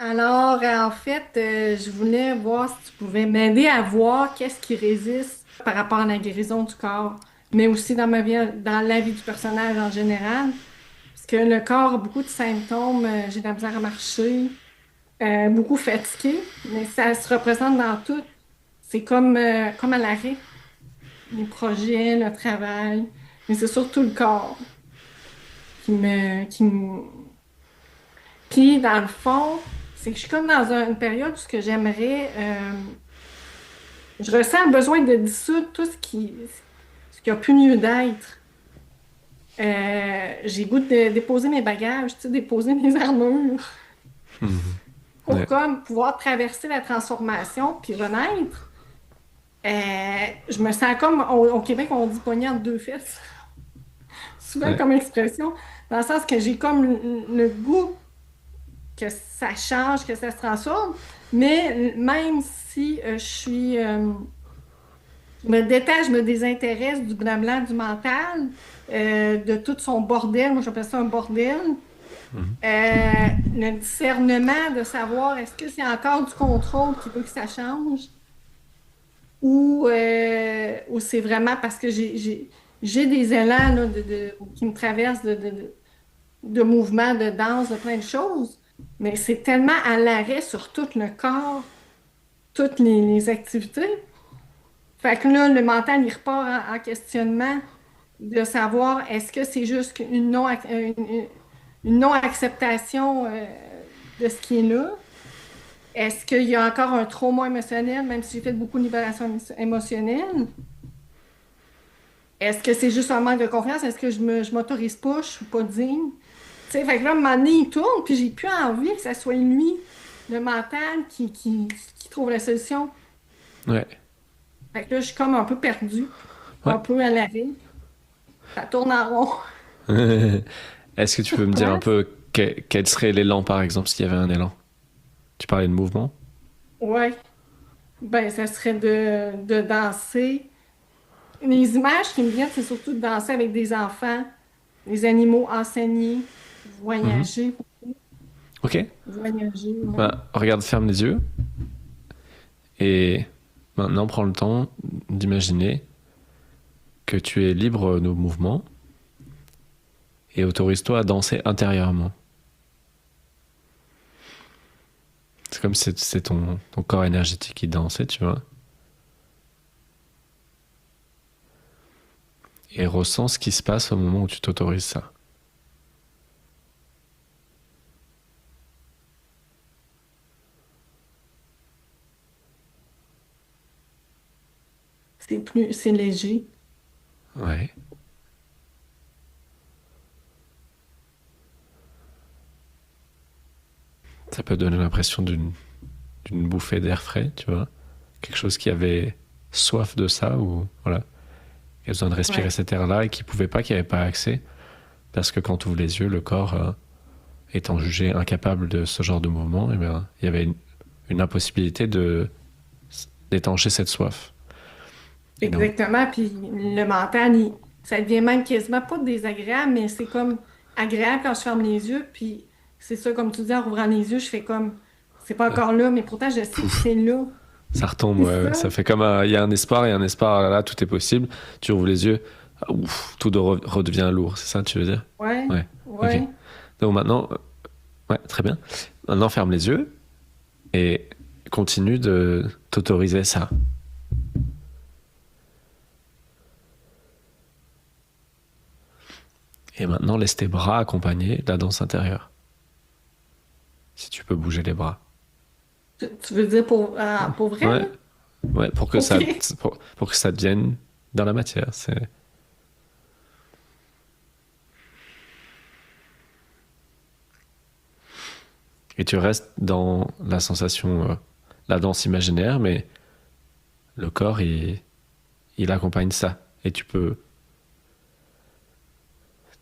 Alors, en fait, je voulais voir si tu pouvais m'aider à voir qu'est-ce qui résiste par rapport à la guérison du corps, mais aussi dans ma vie, dans la vie du personnage en général. Parce que le corps a beaucoup de symptômes. J'ai de la misère à marcher, beaucoup fatigué, mais ça se représente dans tout. C'est comme à l'arrêt, les projets, le travail, mais c'est surtout le corps qui me. Puis, dans le fond, c'est que je suis comme dans une période où ce que j'aimerais. Je ressens le besoin de dissoudre tout ce qui a plus lieu d'être. J'ai goût de déposer mes bagages, tu sais, déposer mes armures Mhm. pour Ouais, comme pouvoir traverser la transformation puis renaître. Je me sens comme, au Québec, on dit pogné entre deux fesses, souvent ouais. comme expression, dans le sens que j'ai comme le goût que ça change, que ça se transforme, mais même si je me détache, je me désintéresse du blabla du mental, de tout son bordel. Moi, j'appelle ça un bordel. Mhm. Le discernement de savoir est-ce que c'est encore du contrôle qui veut que ça change ou c'est vraiment parce que j'ai des élans là, qui me traversent de mouvements, de danse, de plein de choses. Mais c'est tellement à l'arrêt sur tout le corps, toutes les activités. Fait que là, le mental, il repart en questionnement de savoir est-ce que c'est juste une non-acceptation de ce qui est là? Est-ce qu'il y a encore un trauma émotionnel, même si j'ai fait beaucoup de libération émotionnelle? Est-ce que c'est juste un manque de confiance? Est-ce que je m'autorise pas? Je suis pas digne? Tu sais, fait que là, à un moment donné, il tourne, puis j'ai plus envie que ça soit lui, le mental, qui trouve la solution. Ouais. Fait que là, je suis comme un peu perdue, Ouais. un peu à l'arrêt. Ça tourne en rond. Est-ce que tu peux me dire un Toi? peu quel serait l'élan, par exemple, s'il y avait un élan? Tu parlais de mouvement? Ouais. Ben, ça serait de danser. Les images qui me viennent, c'est surtout de danser avec des enfants, les animaux enseignés, Mhm. voyager, Ok. voyager, ouais. Bah, regarde, ferme les yeux et maintenant prends le temps d'imaginer que tu es libre de mouvement et autorise-toi à danser intérieurement. C'est comme si c'est ton corps énergétique qui dansait, tu vois. Et ressens ce qui se passe au moment où tu t'autorises ça. C'est léger. Ouais. Ça peut donner l'impression d'une bouffée d'air frais, tu vois. Quelque chose qui avait soif de ça ou voilà, qui a besoin de respirer Ouais. cet air-là et qui pouvait pas, qui avait pas accès. Parce que quand tu ouvres les yeux, le corps, étant jugé incapable de ce genre de mouvement, eh bien, il y avait une impossibilité d'étancher cette soif. Et donc, Exactement. Puis le mental, ça devient même quasiment pas désagréable, mais c'est comme agréable quand je ferme les yeux. Puis c'est ça, comme tu dis, en ouvrant les yeux, je fais comme, c'est pas encore là, mais pourtant, je sais que pouf, c'est là. ça retombe. C'est Ouais, ouais. ça. Ça fait comme il y a un espoir, il y a un espoir. Là, là, tout est possible. Tu ouvres les yeux, ouf, tout redevient lourd. C'est ça, tu veux dire? Ouais, Ouais. Ok. ouais. Donc maintenant, ouais, très bien. Maintenant, ferme les yeux et continue de t'autoriser ça. Et maintenant, laisse tes bras accompagner de la danse intérieure. Si tu peux bouger les bras. Tu veux dire pour vrai, Ouais, là? ouais, OK. pour que ça devienne dans la matière. Et tu restes dans la sensation, la danse imaginaire, mais le corps, il accompagne ça. Et tu peux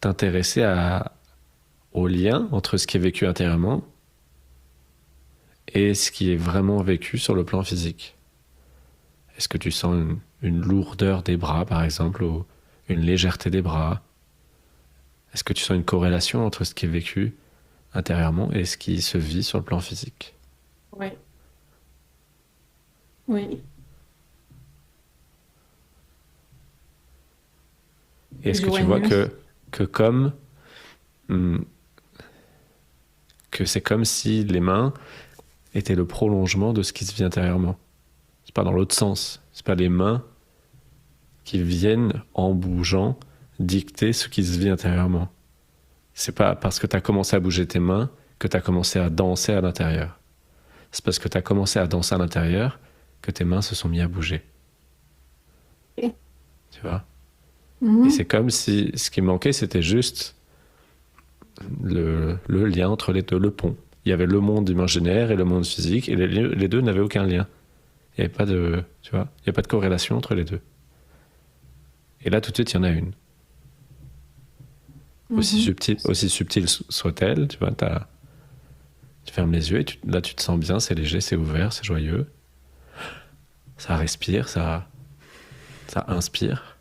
t'intéresser au lien entre ce qui est vécu intérieurement et ce qui est vraiment vécu sur le plan physique. Est-ce que tu sens une lourdeur des bras, par exemple, ou une légèreté des bras? Est-ce que tu sens une corrélation entre ce qui est vécu intérieurement et ce qui se vit sur le plan physique. Oui, oui. Et est-ce que tu vois Joyeux. que comme hum, que c'est comme si les mains étaient le prolongement de ce qui se vit intérieurement. C'est pas dans l'autre sens. C'est pas les mains qui viennent en bougeant dicter ce qui se vit intérieurement. C'est pas parce que tu as commencé à bouger tes mains que tu as commencé à danser à l'intérieur. C'est parce que tu as commencé à danser à l'intérieur que tes mains se sont mis à bouger. Ok. Tu vois? Et Mhm. c'est comme si ce qui manquait, c'était juste le lien entre les deux, le pont. Il y avait le monde imaginaire et le monde physique, et les deux n'avaient aucun lien. Il n'y avait pas de, tu vois, il y a pas de corrélation entre les deux. Et là, tout de suite, il y en a une. Mhm. Aussi subtile soit-elle, tu vois, tu fermes les yeux et là, tu te sens bien, c'est léger, c'est ouvert, c'est joyeux. Ça respire, ça inspire.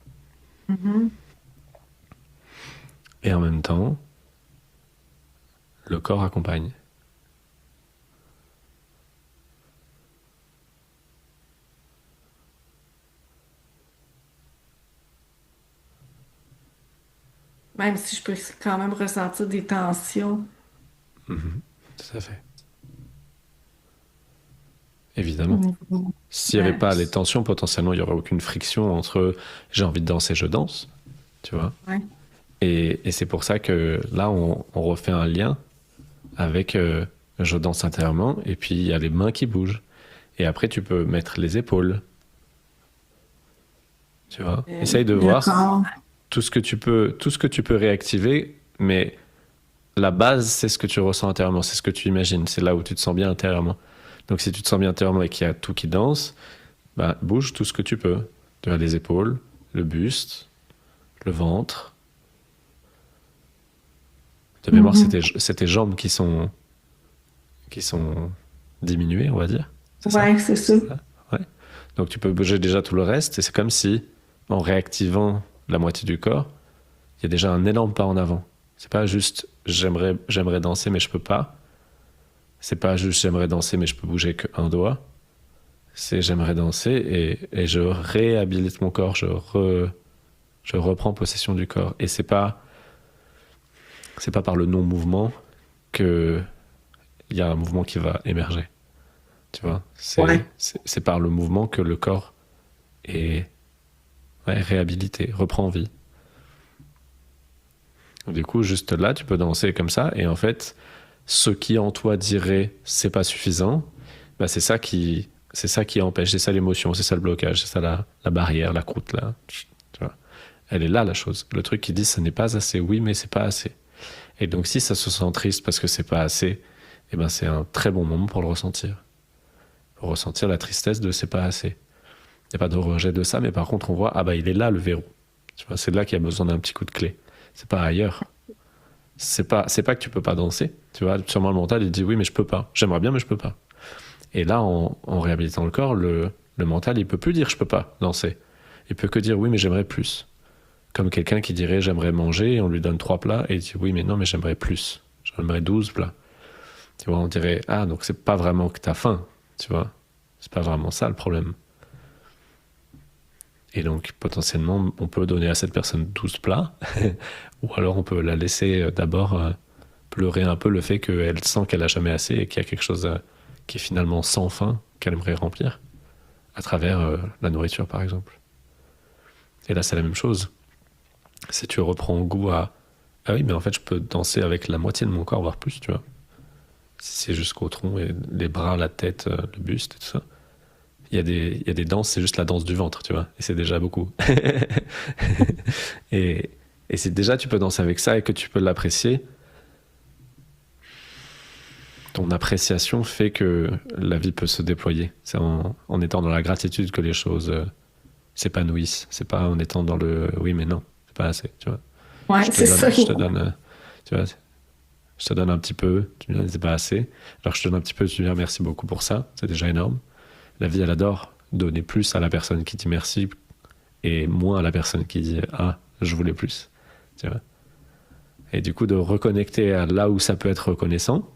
Mhm. Et en même temps, le corps accompagne. Même si je peux quand même ressentir des tensions Mhm. Tout à fait. au Évidemment. niveau. S'il n'y avait Ouais. pas les tensions, potentiellement, il n'y aurait aucune friction entre j'ai envie de danser, je danse, tu vois. Ouais. Et c'est pour ça que là, on refait un lien avec je danse intérieurement, et puis il y a les mains qui bougent. Et après, tu peux mettre les épaules, tu vois. Essaye de Le voir corps. tout ce que tu peux réactiver, mais la base, c'est ce que tu ressens intérieurement, c'est ce que tu imagines, c'est là où tu te sens bien intérieurement. Donc si tu te sens bien intérieurement et qu'il y a tout qui danse, bah, bouge tout ce que tu peux. Tu as les épaules, le buste, le ventre. De mémoire, Mhm. c'est tes jambes qui sont diminuées, on va dire. C'est ça? Ouais, c'est ça. Ouais. Donc tu peux bouger déjà tout le reste et c'est comme si, en réactivant la moitié du corps, il y a déjà un énorme pas en avant. C'est pas juste j'aimerais danser mais je peux pas. C'est pas juste j'aimerais danser mais je peux bouger qu'un doigt. C'est j'aimerais danser et je réhabilite mon corps, je reprends possession du corps. Et c'est pas par le non-mouvement que il y a un mouvement qui va émerger. Tu vois, Ouais. c'est par le mouvement que le corps est ouais, réhabilité, reprend vie. Du coup, juste là, tu peux danser comme ça, et en fait, ce qui en toi dirait c'est pas suffisant, bah c'est ça qui empêche, c'est ça l'émotion, c'est ça le blocage, c'est ça la barrière, la croûte là. Tu vois, elle est là la chose. Le truc qui dit ce n'est pas assez, oui, mais c'est pas assez. Et donc si ça se sent triste parce que c'est pas assez, eh ben c'est un très bon moment pour le ressentir, pour ressentir la tristesse de c'est pas assez. Il n'y a pas de rejet de ça, mais par contre on voit ah bah il est là le verrou. Tu vois, c'est là qu'il y a besoin d'un petit coup de clé. C'est pas ailleurs. C'est pas que tu peux pas danser. Tu vois, sûrement le mental il dit oui mais je peux pas. J'aimerais bien mais je peux pas. Et là en réhabilitant le corps, le mental il peut plus dire je peux pas danser. Il peut que dire oui mais j'aimerais plus. Comme quelqu'un qui dirait j'aimerais manger et on lui donne 3 plats et il dit oui mais non mais j'aimerais plus. J'aimerais 12 plats. Tu vois, on dirait ah donc c'est pas vraiment que t'as faim. Tu vois, c'est pas vraiment ça le problème. Et donc, potentiellement, on peut donner à cette personne 12 plats, ou alors on peut la laisser d'abord pleurer un peu le fait qu'elle sent qu'elle a jamais assez et qu'il y a quelque chose qui est finalement sans fin qu'elle aimerait remplir à travers la nourriture, par exemple. Et là, c'est la même chose. Si tu reprends goût à ah oui, mais en fait, je peux danser avec la moitié de mon corps, voire plus, tu vois. Si c'est jusqu'au tronc et les bras, la tête, le buste et tout ça. Il y a des danses, c'est juste la danse du ventre, tu vois. Et c'est déjà beaucoup. et, et si déjà tu peux danser avec ça et que tu peux l'apprécier, ton appréciation fait que la vie peut se déployer. C'est en étant dans la gratitude que les choses s'épanouissent. C'est pas en étant dans le oui mais non, c'est pas assez, tu vois. Ouais, c'est ça. Je te donne, tu vois, je te donne un petit peu, tu me dis c'est pas assez. Alors je te donne un petit peu, tu me dis merci beaucoup pour ça, c'est déjà énorme. La vie elle adore donner plus à la personne qui dit merci et moins à la personne qui dit ah je voulais plus, tu vois. Et du coup, de reconnecter à là où ça peut être reconnaissant,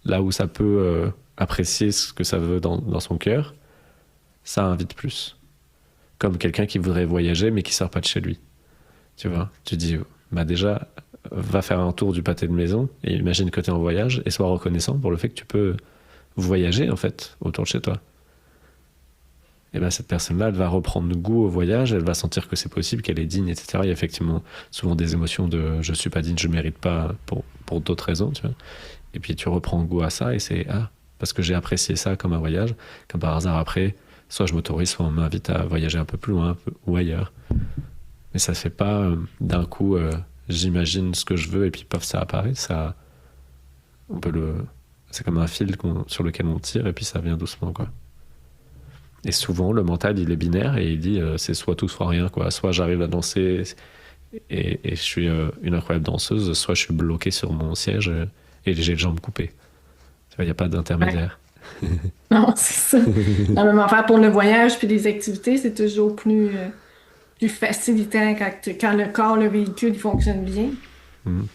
là où ça peut apprécier ce que ça veut dans son cœur, ça invite plus. Comme quelqu'un qui voudrait voyager mais qui sort pas de chez lui. Tu vois, tu dis, bah déjà, va faire un tour du pâté de maison et imagine que tu es en voyage et sois reconnaissant pour le fait que tu peux voyager en fait autour de chez toi. Et ben cette personne-là, elle va reprendre goût au voyage, elle va sentir que c'est possible, qu'elle est digne, etc. Il y a effectivement souvent des émotions de je suis pas digne, je mérite pas pour d'autres raisons, tu vois. Et puis tu reprends goût à ça et c'est parce que j'ai apprécié ça comme un voyage, comme par hasard après, soit je m'autorise, soit on m'invite à voyager un peu plus loin ou ailleurs. Mais ça se fait pas d'un coup, j'imagine ce que je veux et puis paf, ça apparaît. Ça, on peut c'est comme un fil sur lequel on tire et puis ça vient doucement, quoi. Et souvent, le mental, il est binaire et il dit c'est soit tout, soit rien, quoi. Soit j'arrive à danser et je suis une incroyable danseuse, soit je suis bloqué sur mon siège et j'ai les jambes coupées. Il n'y a pas Ouais. d'intermédiaire. Non, c'est ça. La même affaire pour le voyage puis les activités, c'est toujours plus facilitant quand le corps, le véhicule, il fonctionne bien. Mhm.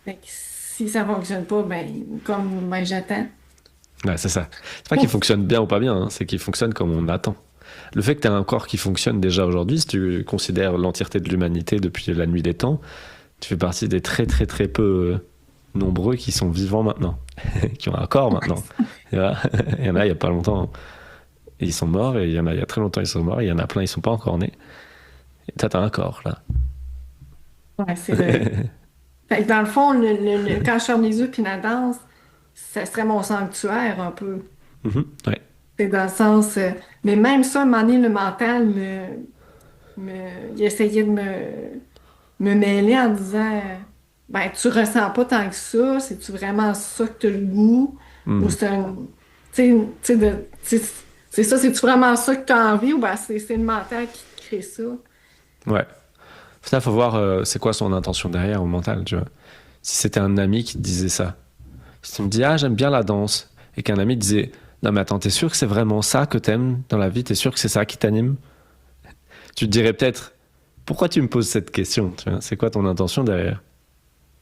Fait que si ça fonctionne pas, ben, comme ben, j'attends. Ouais, c'est ça. C'est pas qu'il fonctionne bien ou pas bien, hein, c'est qu'il fonctionne comme on attend. Le fait que tu as un corps qui fonctionne déjà aujourd'hui, si tu considères l'entièreté de l'humanité depuis la nuit des temps, tu fais partie des très très très peu nombreux qui sont vivants maintenant, qui ont un corps maintenant. Et voilà. Il y en a il y a pas longtemps, ils sont morts, et il y en a il y a très longtemps, ils sont morts, et il y en a plein, ils sont pas encore nés. Et toi, t'as un corps, là. Ouais, c'est le... Fait que dans le fond, quand je ferme les yeux puis la danse, ça serait mon sanctuaire un peu. Mhm, ouais. C'est dans le sens... mais même ça, à un moment donné, le mental il essayait de me mêler en disant, ben, tu ressens pas tant que ça, c'est-tu vraiment ça que tu as le goût? Ou Mhm, c'est un... c'est ça, c'est-tu vraiment ça que tu as envie ou ben c'est le mental qui crée ça? ouais. Ça, faut voir c'est quoi son intention derrière au mental, tu vois. Si c'était un ami qui te disait ça, si tu me dis, ah, j'aime bien la danse, et qu'un ami te disait, non, mais attends, t'es sûr que c'est vraiment ça que t'aimes dans la vie? T'es sûr que c'est ça qui t'anime? Tu te dirais peut-être, pourquoi tu me poses cette question? Tu vois, c'est quoi ton intention derrière?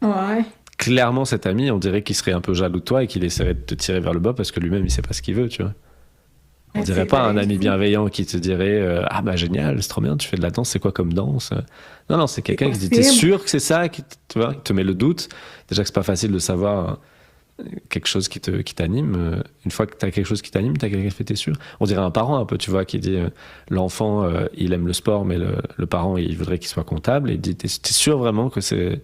Ouais. Clairement, cet ami, on dirait qu'il serait un peu jaloux de toi et qu'il essaierait de te tirer vers le bas parce que lui-même, il sait pas ce qu'il veut, tu vois. On Ben, dirait c'est pas un vrai. ami bienveillant qui te dirait ah bah génial, c'est trop bien, tu fais de la danse, c'est quoi comme danse? Non, non, c'est C'est quelqu'un qui dit t'es possible. sûr que c'est ça, tu vois, qui te met le doute. Déjà que c'est pas facile de savoir quelque chose qui t'anime. Une fois que t'as quelque chose qui t'anime, t'as quelqu'un qui fait t'es sûr. On dirait un parent un peu, tu vois, qui dit l'enfant il aime le sport, mais le parent il voudrait qu'il soit comptable et il dit t'es sûr vraiment que c'est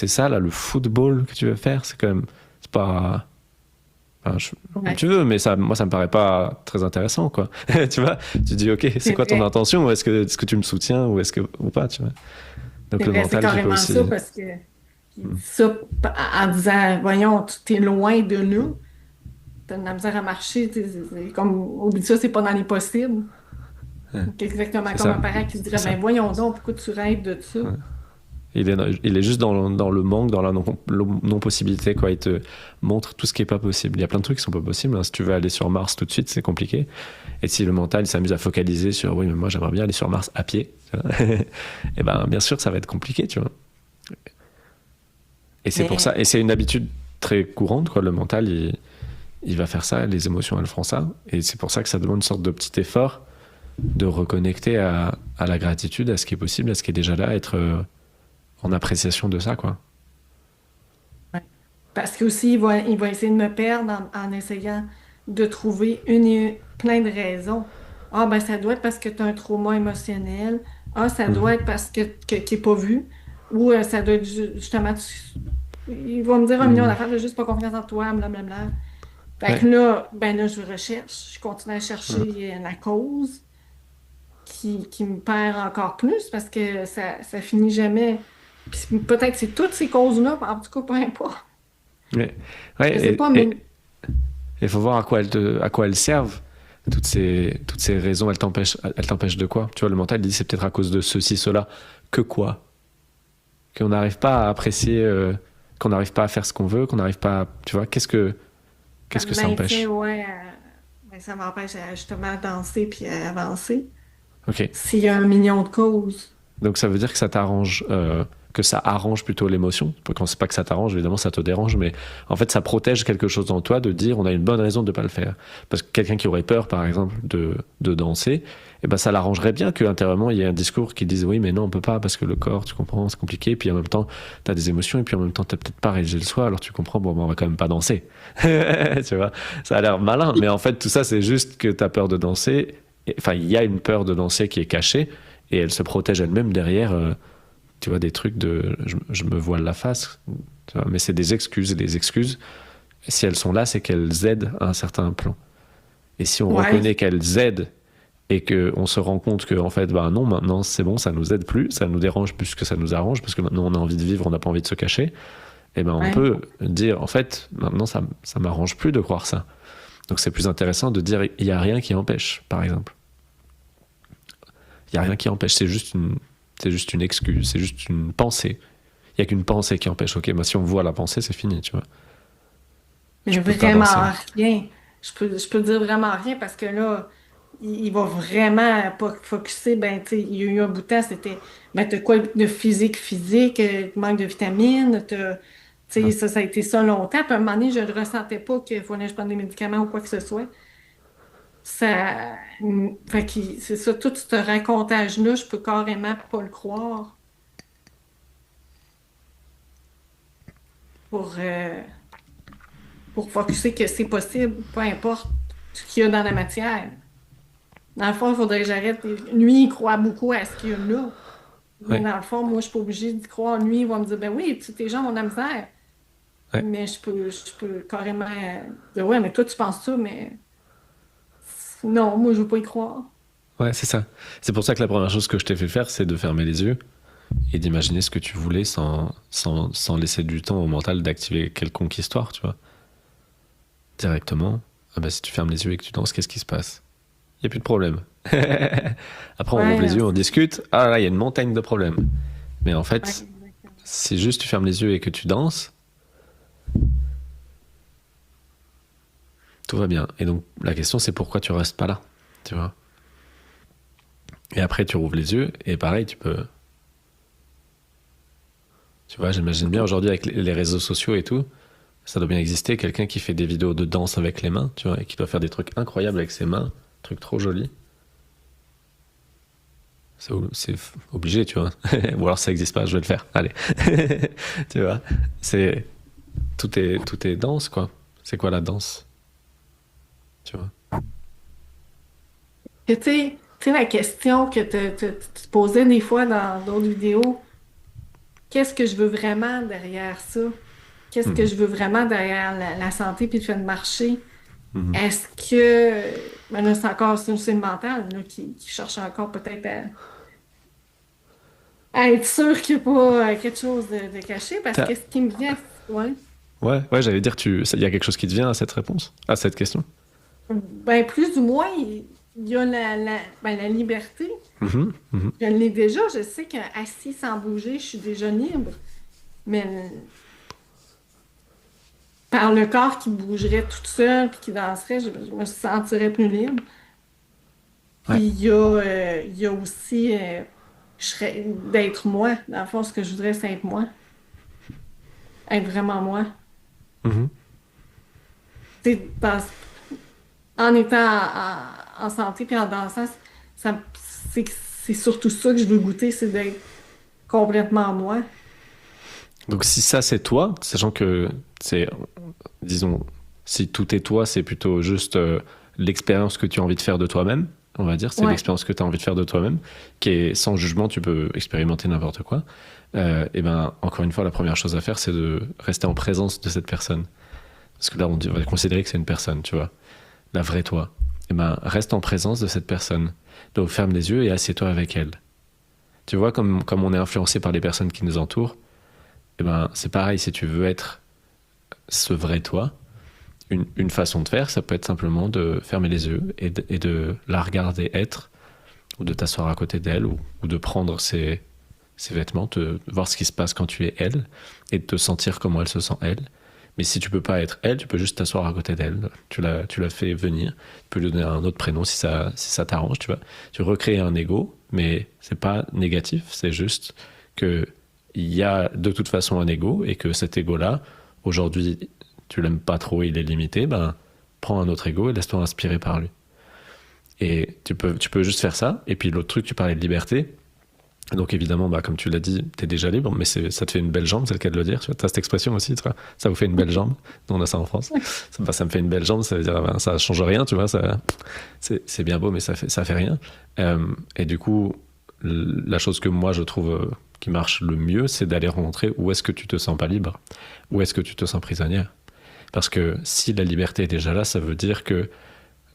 ça là, le football que tu veux faire? C'est quand même c'est pas enfin, comme Ouais, tu veux, mais ça, moi, ça me paraît pas très intéressant, quoi. Tu vois, tu dis, ok, c'est c'est quoi ton vrai. intention? Est-ce que tu me soutiens ou pas, tu vois? Donc C'est le vrai, c'est mental qui peut carrément ça aussi. parce que il dit ça en disant, voyons, tu es loin de nous, t'as de la misère à marcher, c'est comme, oublie ça, c'est pas dans les possibles. Ouais, Donc, exactement c'est comme un ça, parent qui se c'est dirait, ben ça. voyons donc, pourquoi tu rêves de ça? Ouais. Il est juste dans le manque, dans la non-possibilité, quoi. Il te montre tout ce qui est pas possible. Il y a plein de trucs qui sont pas possibles, hein. Si tu veux aller sur Mars tout de suite, c'est compliqué. Et si le mental il s'amuse à focaliser sur, oui, mais moi j'aimerais bien aller sur Mars à pied, et ben bien sûr ça va être compliqué, tu vois. Et c'est pour ça, Mais, et c'est une habitude très courante, quoi. Le mental, il va faire ça, les émotions, elles font ça. Et c'est pour ça que ça demande une sorte de petit effort de reconnecter à la gratitude, à ce qui est possible, à ce qui est déjà là, être en appréciation de ça, quoi. ouais. Parce qu'aussi, il va essayer de me perdre en essayant de trouver plein de raisons. Ah, ben, ça doit être parce que tu as un trauma émotionnel. Ah, ça doit Mhm. être parce qu'il n'est pas vu. Ou ça doit être justement, il va me dire un million Mhm. d'affaires, j'ai juste pas confiance en toi, blablabla. Fait que Ouais. là, je recherche, je continue à Ouais. chercher la cause qui me perd encore plus parce que ça finit jamais. Puis peut-être c'est toutes ces causes-là, en tout cas, peu importe. Ouais. Je sais Ouais, pas, et mais il faut voir à quoi elles servent. Toutes ces raisons, elles t'empêchent de quoi? Tu vois, le mental il dit c'est peut-être à cause de ceci, cela. Que quoi? Qu'on n'arrive pas à apprécier, qu'on n'arrive pas à faire ce qu'on veut, qu'on n'arrive pas à, tu vois, ça qu'est-ce me que ça maintient, empêche? ouais, ben, ça m'empêche justement à danser puis à avancer. Ok. S'il y a un million de causes. Donc ça veut dire que ça t'arrange que ça arrange plutôt l'émotion. Quand c'est pas que ça t'arrange, évidemment, ça te dérange, mais en fait, ça protège quelque chose en toi de dire on a une bonne raison de pas le faire. Parce que quelqu'un qui aurait peur, par exemple, de danser, eh ben, ça l'arrangerait bien qu'intérieurement, il y ait un discours qui dise oui, mais non, on peut pas parce que le corps, tu comprends, c'est compliqué. Puis en même temps, t'as des émotions et puis en même temps, t'as peut-être pas réalisé le soi, alors tu comprends, bon, ben, on va quand même pas danser. Tu vois, ça a l'air malin, mais en fait, tout ça, c'est juste que t'as peur de danser. Enfin, il y a une peur de danser qui est cachée et elle se protège elle-même derrière. Tu vois, des trucs de je me voile la face, tu vois, mais c'est des excuses. Et les excuses, si elles sont là, c'est qu'elles aident à un certain plan. Et si on reconnaît qu'elles aident et qu'on se rend compte que, en fait, bah non, maintenant c'est bon, ça nous aide plus, ça nous dérange plus que ça nous arrange, parce que maintenant on a envie de vivre, on n'a pas envie de se cacher, et ben on peut dire, en fait, maintenant ça m'arrange plus de croire ça. Donc c'est plus intéressant de dire, il n'y a rien qui empêche, par exemple. Il n'y a rien qui empêche, c'est juste une excuse, c'est juste une pensée. Il n'y a qu'une pensée qui empêche. Ok, bah si on voit la pensée, c'est fini, tu vois. Mais vraiment rien. Je peux dire vraiment rien parce que là, il va vraiment pas focusser. Ben, tu sais, il y a eu un bout de temps, c'était, ben, t'as quoi de physique, manque de vitamines, tu sais, ça a été ça longtemps. Puis à un moment donné, je ne ressentais pas qu'il fallait que je prenne des médicaments ou quoi que ce soit. Ça, fait que c'est ça, tout ce racontage-là, je peux carrément pas le croire pour, euh, pour focusser que c'est possible, peu importe ce qu'il y a dans la matière. Dans le fond, il faudrait que j'arrête. Lui, il croit beaucoup à ce qu'il y a là. Mais Ouais. dans le fond, moi, je suis pas obligée d'y croire. Lui, il va me dire, ben oui, tes gens ont de la misère. Ouais. Mais je peux carrément dire, ouais, mais toi, tu penses ça, mais non, moi, je veux pas y croire. Ouais, c'est ça. C'est pour ça que la première chose que je t'ai fait faire, c'est de fermer les yeux et d'imaginer ce que tu voulais sans laisser du temps au mental d'activer quelconque histoire, tu vois. Directement. Ah bah, si tu fermes les yeux et que tu danses, qu'est-ce qui se passe? Il n'y a plus de problème. Après, on ouvre les Ouais, yeux, on discute. Ah là, il y a une montagne de problèmes. Mais en ouais, fait, si juste tu fermes les yeux et que tu danses, tout va bien. Et donc, la question, c'est pourquoi tu restes pas là, tu vois. Et après, tu rouvres les yeux et pareil, tu peux. Tu vois, j'imagine bien aujourd'hui avec les réseaux sociaux et tout, ça doit bien exister, quelqu'un qui fait des vidéos de danse avec les mains, tu vois, et qui doit faire des trucs incroyables avec ses mains, trucs trop jolis. C'est obligé, tu vois. Ou alors ça n'existe pas, je vais le faire. Allez. Tu vois, c'est tout est danse, quoi. C'est quoi la danse? Tu vois. Et tu sais, la question que tu te posais des fois dans d'autres vidéos, qu'est-ce que je veux vraiment derrière ça? Qu'est-ce que Mhm. je veux vraiment derrière la santé puis le fait de marcher? Mhm. Est-ce que, ben là, c'est le mental là, qui cherche encore peut-être à être sûr qu'il n'y a pas quelque chose de caché parce T'as- que ce qui me vient, ouais, Ouais, ouais, j'allais dire, il y a quelque chose qui te vient à cette réponse, à cette question. ben plus ou moins, il y a ben, la liberté. Mhm. Mhm. Je l'ai déjà, je sais qu'assis sans bouger, je suis déjà libre, mais par le corps qui bougerait tout seul puis qui danserait, je me sentirais plus libre. Puis Ouais. il y a aussi d'être moi. Dans le fond, ce que je voudrais, c'est être moi. Être vraiment moi. Mhm. C'est en étant en santé puis en dansant, c'est surtout ça que je veux goûter, c'est d'être complètement moi. Donc si ça c'est toi, sachant que c'est, disons, si tout est toi, c'est plutôt juste l'expérience que tu as envie de faire de toi-même, on va dire, c'est Ouais. l'expérience que tu as envie de faire de toi-même, qui est sans jugement, tu peux expérimenter n'importe quoi. Et ben, encore une fois, la première chose à faire, c'est de rester en présence de cette personne. Parce que là, on va considérer que c'est une personne, tu vois, la vraie toi. Et ben, reste en présence de cette personne. Donc ferme les yeux et assieds-toi avec elle. Tu vois, comme on est influencé par les personnes qui nous entourent, et ben, c'est pareil, si tu veux être ce vrai toi, une façon de faire, ça peut être simplement de fermer les yeux et de la regarder être, ou de t'asseoir à côté d'elle, ou de prendre ses vêtements, de voir ce qui se passe quand tu es elle, et de te sentir comment elle se sent elle. Mais si tu peux pas être elle, tu peux juste t'asseoir à côté d'elle. Tu la fais venir. Tu peux lui donner un autre prénom si ça t'arrange, tu vois. Tu recrées un ego, mais c'est pas négatif, c'est juste que il y a de toute façon un ego et que cet ego-là, aujourd'hui, tu l'aimes pas trop, il est limité, ben, prends un autre ego et laisse-toi inspirer par lui. Et tu peux juste faire ça. Et puis l'autre truc, tu parlais de liberté. Donc évidemment, bah, comme tu l'as dit, t'es déjà libre, mais ça te fait une belle jambe, c'est le cas de le dire. Tu as cette expression aussi, tu vois, ça vous fait une belle jambe. Nous, on a ça en France. Ça me fait une belle jambe, ça veut dire, ben, ça change rien, tu vois. C'est bien beau, mais ça fait rien. Et du coup, la chose que moi, je trouve qui marche le mieux, c'est d'aller rencontrer où est-ce que tu te sens pas libre, où est-ce que tu te sens prisonnière. Parce que si la liberté est déjà là, ça veut dire que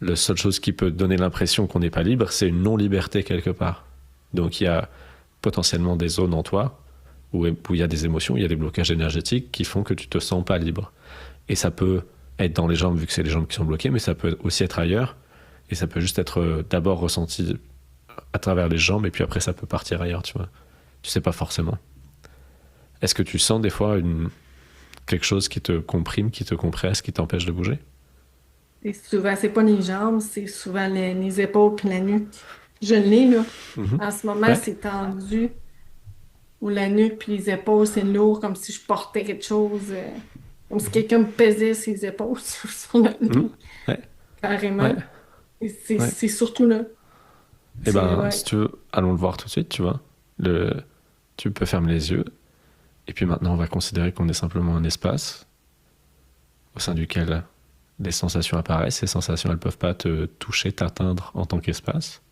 la seule chose qui peut donner l'impression qu'on n'est pas libre, c'est une non-liberté quelque part. Donc il y a potentiellement des zones en toi où il y a des émotions, il y a des blocages énergétiques qui font que tu te sens pas libre. Et ça peut être dans les jambes, vu que c'est les jambes qui sont bloquées, mais ça peut aussi être ailleurs. Et ça peut juste être d'abord ressenti à travers les jambes, et puis après ça peut partir ailleurs, tu vois. Tu sais pas forcément. Est-ce que tu sens des fois quelque chose qui te comprime, qui te compresse, qui t'empêche de bouger? Et souvent, c'est pas les jambes, c'est souvent les épaules puis la nuque. Je l'ai, là. Mhm. En ce moment, Ouais. c'est tendu. Ou la nuque puis les épaules, c'est lourd, comme si je portais quelque chose. Comme si Mhm. quelqu'un me pesait ses épaules sur la Mhm. nuque, Ouais. Ouais. carrément. Et Ouais. c'est surtout là. Eh C'est, ben, si ouais. tu veux, allons le voir tout de suite, tu vois. Tu peux fermer les yeux, et puis maintenant, on va considérer qu'on est simplement un espace au sein duquel des sensations apparaissent. Ces sensations, elles peuvent pas te toucher, t'atteindre en tant qu'espace.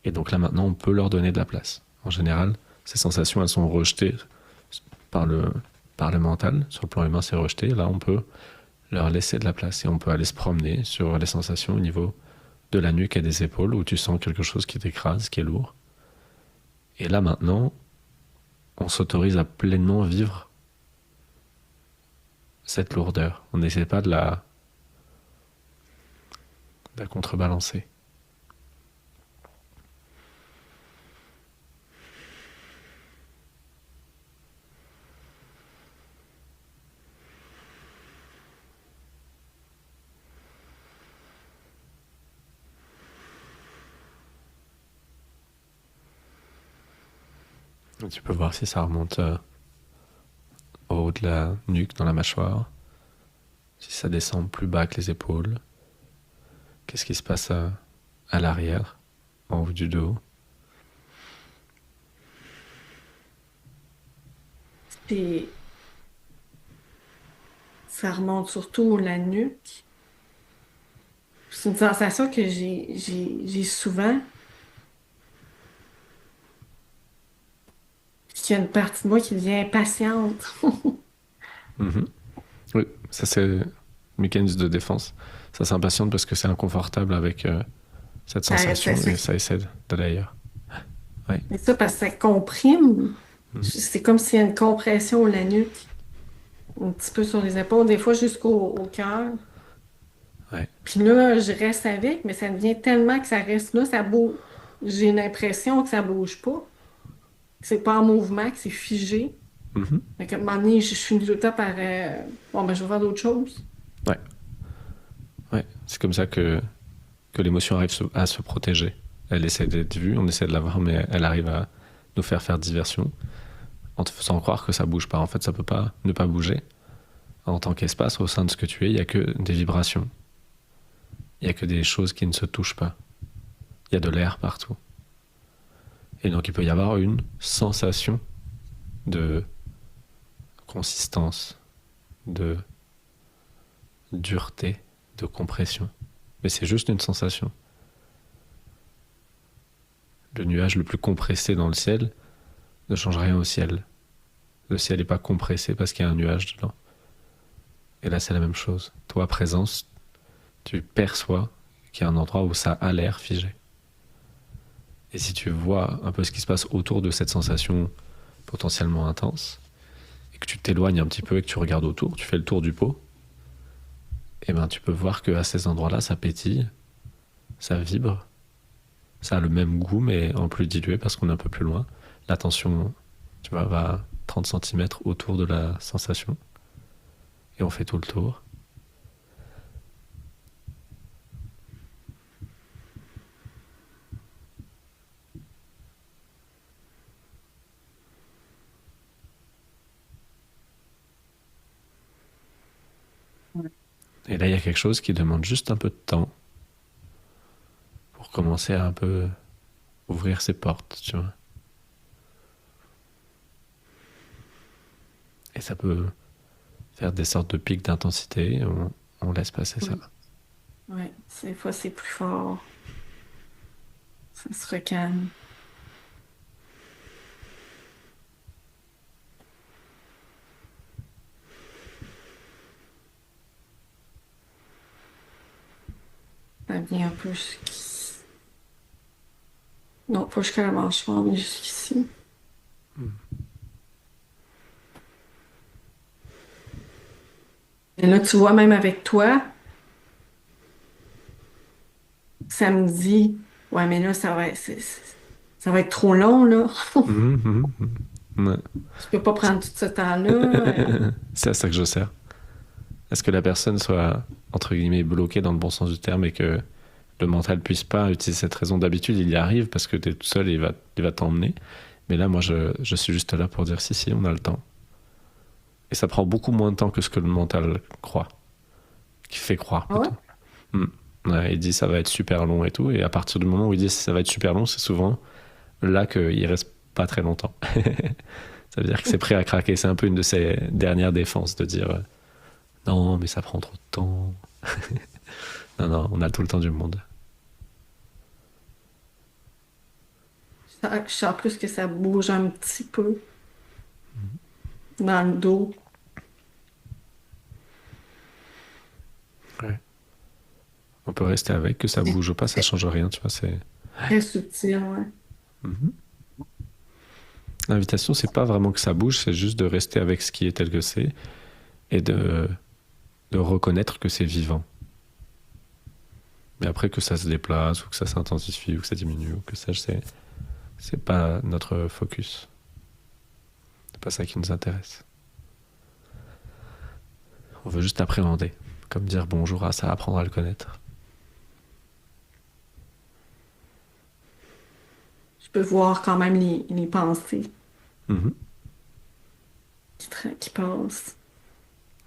Et donc là, maintenant, on peut leur donner de la place. En général, ces sensations, elles sont rejetées par par le mental. Sur le plan humain, c'est rejeté. Là, on peut leur laisser de la place et on peut aller se promener sur les sensations au niveau de la nuque et des épaules où tu sens quelque chose qui t'écrase, qui est lourd. Et là, maintenant, on s'autorise à pleinement vivre cette lourdeur. On n'essaie pas de la contrebalancer. Et tu peux voir si ça remonte au haut de la nuque, dans la mâchoire, si ça descend plus bas que les épaules. Qu'est-ce qui se passe à l'arrière, en haut du dos? Puis ça remonte surtout la nuque. C'est une sensation que j'ai souvent. Puis qu'il y a une partie de moi qui devient impatiente. Mhm. Oui, ça c'est le mécanisme de défense. Ça s'impatiente parce que c'est inconfortable avec cette sensation et ça essaie d'aller ailleurs. Ouais. Mais ça, parce que ça comprime. Mhm. C'est comme s'il y a une compression à la nuque, un petit peu sur les épaules, des fois au cœur. Ouais. Puis là, je reste avec, mais ça devient tellement que ça reste là, ça bouge. J'ai l'impression que ça bouge pas, que c'est pas en mouvement, que c'est figé. Mhm. Fait qu'à un moment donné, je suis tout le temps par bon, ben, je vais faire d'autres choses. Ouais. Ouais. C'est comme ça que l'émotion arrive à se protéger. Elle essaie d'être vue, on essaie de la voir, mais elle arrive à nous faire diversion en te faisant croire que ça bouge pas. En fait, ça peut pas ne pas bouger. En tant qu'espace, au sein de ce que tu es, il y a que des vibrations. Il y a que des choses qui ne se touchent pas. Il y a de l'air partout. Et donc il peut y avoir une sensation de consistance, de dureté, de compression. Mais c'est juste une sensation. Le nuage le plus compressé dans le ciel ne change rien au ciel. Le ciel n'est pas compressé parce qu'il y a un nuage dedans. Et là, c'est la même chose. Toi, à présence, tu perçois qu'il y a un endroit où ça a l'air figé. Et si tu vois un peu ce qui se passe autour de cette sensation potentiellement intense, et que tu t'éloignes un petit peu et que tu regardes autour, tu fais le tour du pot, et ben tu peux voir qu'à ces endroits-là, ça pétille, ça vibre, ça a le même goût, mais en plus dilué parce qu'on est un peu plus loin. La tension, tu vois, va 30 cm autour de la sensation, et on fait tout le tour. Et là, il y a quelque chose qui demande juste un peu de temps pour commencer à un peu ouvrir ses portes, tu vois. Et ça peut faire des sortes de pics d'intensité. Et on laisse passer ça. Oui. Ouais. Des fois, c'est plus fort. Ça se recalme. Ça vient un peu jusqu'ici. Non, pas jusqu'à la mâchoire, mais jusqu'ici. Et là, tu vois, même avec toi, ça me dit, ouais, mais là, ça va être trop long, là. Mhm, mhm, mhm. Ouais. Je peux pas prendre tout ce temps-là. C'est à ça que je sers. Est-ce que la personne soit, entre guillemets, bloquée dans le bon sens du terme et que le mental puisse pas utiliser cette raison? D'habitude, il y arrive parce que tu es tout seul et il va t'emmener. Mais là, moi, je suis juste là pour dire si, on a le temps. Et ça prend beaucoup moins de temps que ce que le mental croit, qui fait croire Ah ouais? plutôt. Hmm. Ouais, il dit ça va être super long et tout. Et à partir du moment où il dit ça va être super long, c'est souvent là qu'il reste pas très longtemps. Ça veut dire que c'est prêt à craquer. C'est un peu une de ses dernières défenses de dire non, mais ça prend trop de temps. Non, non, on a tout le temps du monde. Je sens plus que ça bouge un petit peu dans le dos. Ouais. On peut rester avec, que ça C'est bouge ou pas, ça change rien, tu vois. C'est... très subtil, ouais. Mhm. L'invitation, c'est pas vraiment que ça bouge, c'est juste de rester avec ce qui est tel que c'est et de reconnaître que c'est vivant. Mais après, que ça se déplace, ou que ça s'intensifie, ou que ça diminue, ou que ça, c'est pas notre focus. C'est pas ça qui nous intéresse. On veut juste appréhender. Comme dire bonjour à ça, apprendre à le connaître. Je peux voir quand même les pensées Mhm. qui passent.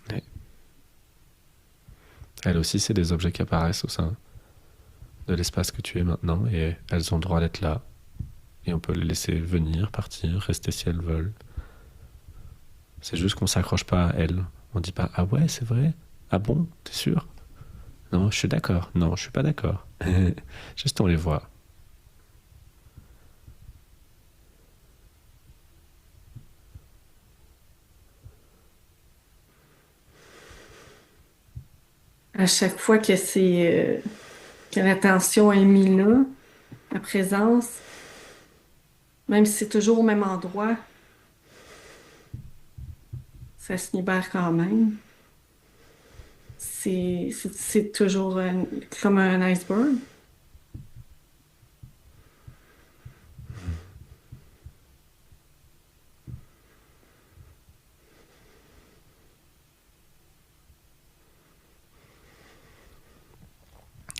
Ouais. Elles aussi, c'est des objets qui apparaissent au sein de l'espace que tu es maintenant, et elles ont le droit d'être là. Et on peut les laisser venir, partir, rester si elles veulent. C'est juste qu'on s'accroche pas à elles. On dit pas ah ouais, c'est vrai? Ah bon? T'es sûr? Non, je suis d'accord. Non, je suis pas d'accord. Juste on les voit. À chaque fois que que l'attention est mise là, la présence, même si c'est toujours au même endroit, ça se libère quand même. C'est toujours comme un iceberg.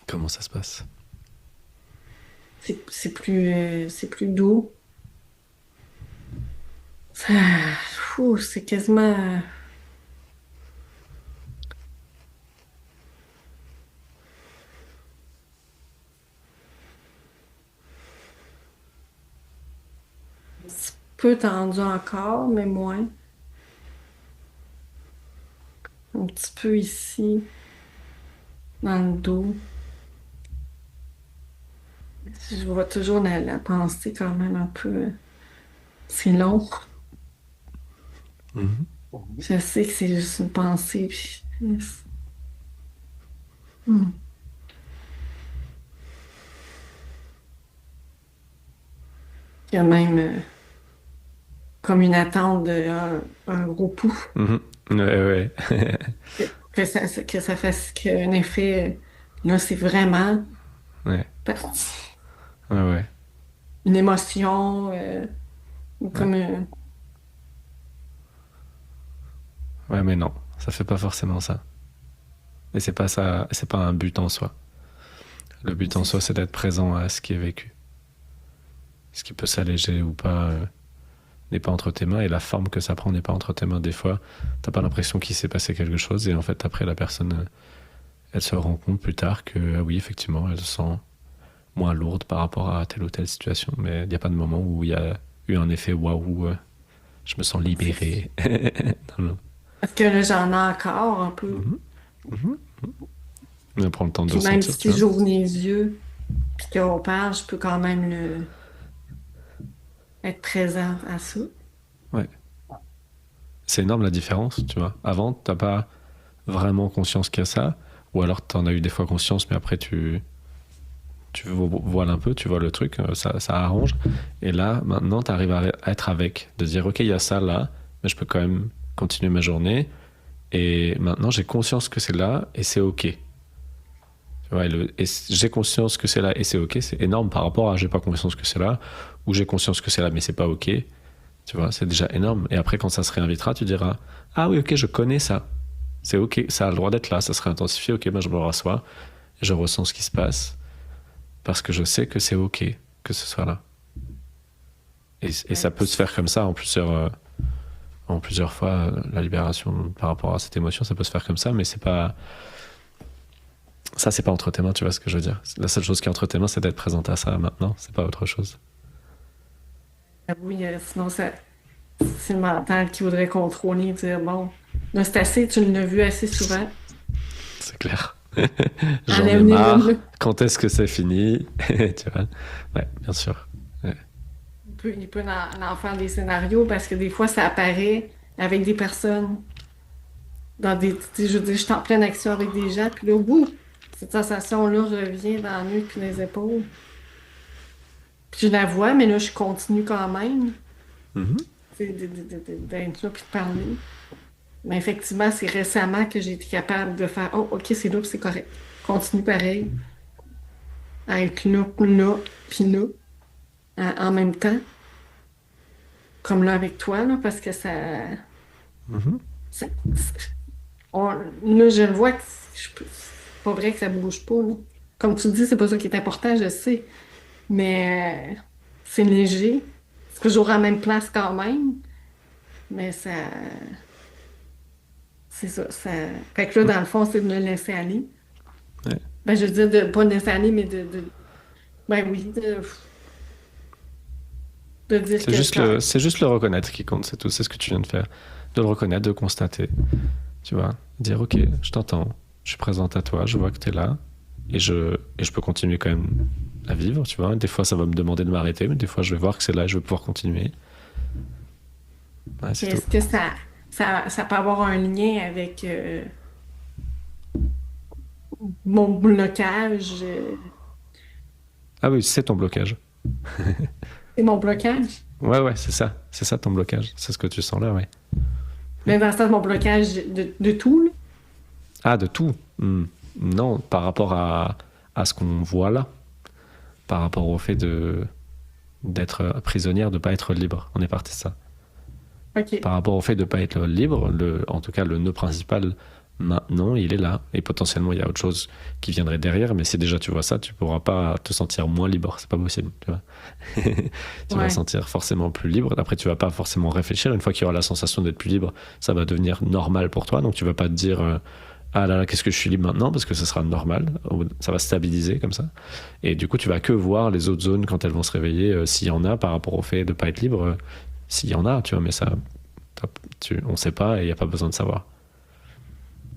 Comment ça se passe? C'est plus doux. Ça, c'est quasiment. Un petit peu tendu encore, mais moins. Un petit peu ici, dans le dos. Je vois toujours la pensée quand même un peu. C'est long. Mhm. Je sais que c'est juste une pensée. Hmm. Il y a même comme une attente un gros pouf. Mhm. Ouais, ouais. Que ça fasse qu'un effet. Là, c'est vraiment Ouais, parti. ouais, ouais. Une émotion, Ouais, comme ouais, mais non, ça fait pas forcément ça. Et c'est pas ça, c'est pas un but en soi. Le but en c'est soi, ça. c'est d'être présent à ce qui est vécu. Ce qui peut s'alléger ou pas n'est pas entre tes mains, et la forme que ça prend n'est pas entre tes mains. Des fois, t'as pas l'impression qu'il s'est passé quelque chose, et en fait, après, la personne elle se rend compte plus tard que, ah oui, effectivement, elle se sent moins lourde par rapport à telle ou telle situation. Mais il n'y a pas de moment où il y a eu un effet waouh, je me sens libéré. Non, non. Parce que là, j'en ai encore un peu. Mhm, mhm. On prend le temps de Puis même ressentir, tu si vois. j'ouvre les yeux, puis qu'on parle, je peux quand même être présente à ça. Ouais. C'est énorme la différence, tu vois. Avant, t'as pas vraiment conscience qu'il y a ça, ou alors t'en as eu des fois conscience, mais après tu voiles un peu, tu vois le truc, ça arrange. Et là, maintenant, t'arrives à être avec, de dire, ok, il y a ça là, mais je peux quand même continuer ma journée. Et maintenant, j'ai conscience que c'est là, et c'est ok. Tu vois, et j'ai conscience que c'est là, et c'est ok, c'est énorme par rapport à j'ai pas conscience que c'est là, ou j'ai conscience que c'est là, mais c'est pas ok. Tu vois, c'est déjà énorme. Et après, quand ça se réinvitera, tu diras, ah oui, ok, je connais ça. C'est ok, ça a le droit d'être là, ça se réintensifie, ok, ben je me rassois, je ressens ce qui se passe, parce que je sais que c'est ok que ce soit là. Et Ouais. ça peut se faire comme ça en plusieurs fois, la libération par rapport à cette émotion, ça peut se faire comme ça, mais c'est pas. Ça, c'est pas entre tes mains, tu vois ce que je veux dire. La seule chose qui est entre tes mains, c'est d'être présente à ça maintenant, c'est pas autre chose. Ah oui, sinon, c'est le mental qui voudrait contrôler, dire, bon, là, c'est assez, tu l'as vu assez souvent. C'est clair. J'en ai Enlève-les là. marre. Quand est-ce que c'est fini? Tu vois? Ouais, bien sûr. Ouais. Il peut en faire des scénarios parce que des fois, ça apparaît avec des personnes dans des. Tu sais, je veux dire, je suis en pleine action avec des gens, puis là, boum, cette sensation-là revient dans la nuque puis les épaules. Puis je la vois, mais là, je continue quand même, Mhm. tu sais, d'être là puis de parler. Mais effectivement, c'est récemment que j'ai été capable de faire, oh, OK, c'est là, puis c'est correct. Continue pareil, à être là, puis là, en même temps, comme là avec toi, là, parce que Mhm. ça- là, je le vois que c'est pas vrai que ça bouge pas, là. Comme tu dis, c'est pas ça qui est important, je sais. Mais c'est léger. C'est toujours à la même place quand même. Mais c'est ça, Fait que là, dans le fond, c'est de me laisser aller. Ouais. Ben, je veux dire, de pas me laisser aller, mais ben oui, de dire que C'est juste le reconnaître qui compte, c'est tout. C'est ce que tu viens de faire. De le reconnaître, de constater. Tu vois, dire ok, je t'entends, je suis présente à toi, je vois que tu es là, et je peux continuer quand même à vivre, tu vois. Des fois, ça va me demander de m'arrêter, mais des fois, je vais voir que c'est là et je vais pouvoir continuer. Ouais, c'est tout. est-ce que ça peut avoir un lien avec mon blocage? Ah oui, c'est ton blocage. C'est mon blocage? Ouais, ouais, c'est ça. C'est ça ton blocage. C'est ce que tu sens là, ouais. Mais dans le sens, mon blocage de tout, là. Ah, de tout. Non, par rapport à ce qu'on voit là, par rapport au fait d'être prisonnière, de pas être libre. On est parti de ça. OK. Par rapport au fait de ne pas être libre, en tout cas le nœud principal maintenant, il est là. Et potentiellement, il y a autre chose qui viendrait derrière, mais si déjà tu vois ça, tu pourras pas te sentir moins libre. C'est pas possible, tu vois. Tu vas te Ouais. sentir forcément plus libre. Après, tu vas pas forcément réfléchir. Une fois qu'il y aura la sensation d'être plus libre, ça va devenir normal pour toi. Donc tu vas pas te dire ah là là, qu'est-ce que je suis libre maintenant, parce que ce sera normal. Ça va stabiliser comme ça. Et du coup, tu vas que voir les autres zones quand elles vont se réveiller, s'il y en a par rapport au fait de pas être libre. S'il y en a, tu vois, mais ça, on sait pas et il n'y a pas besoin de savoir.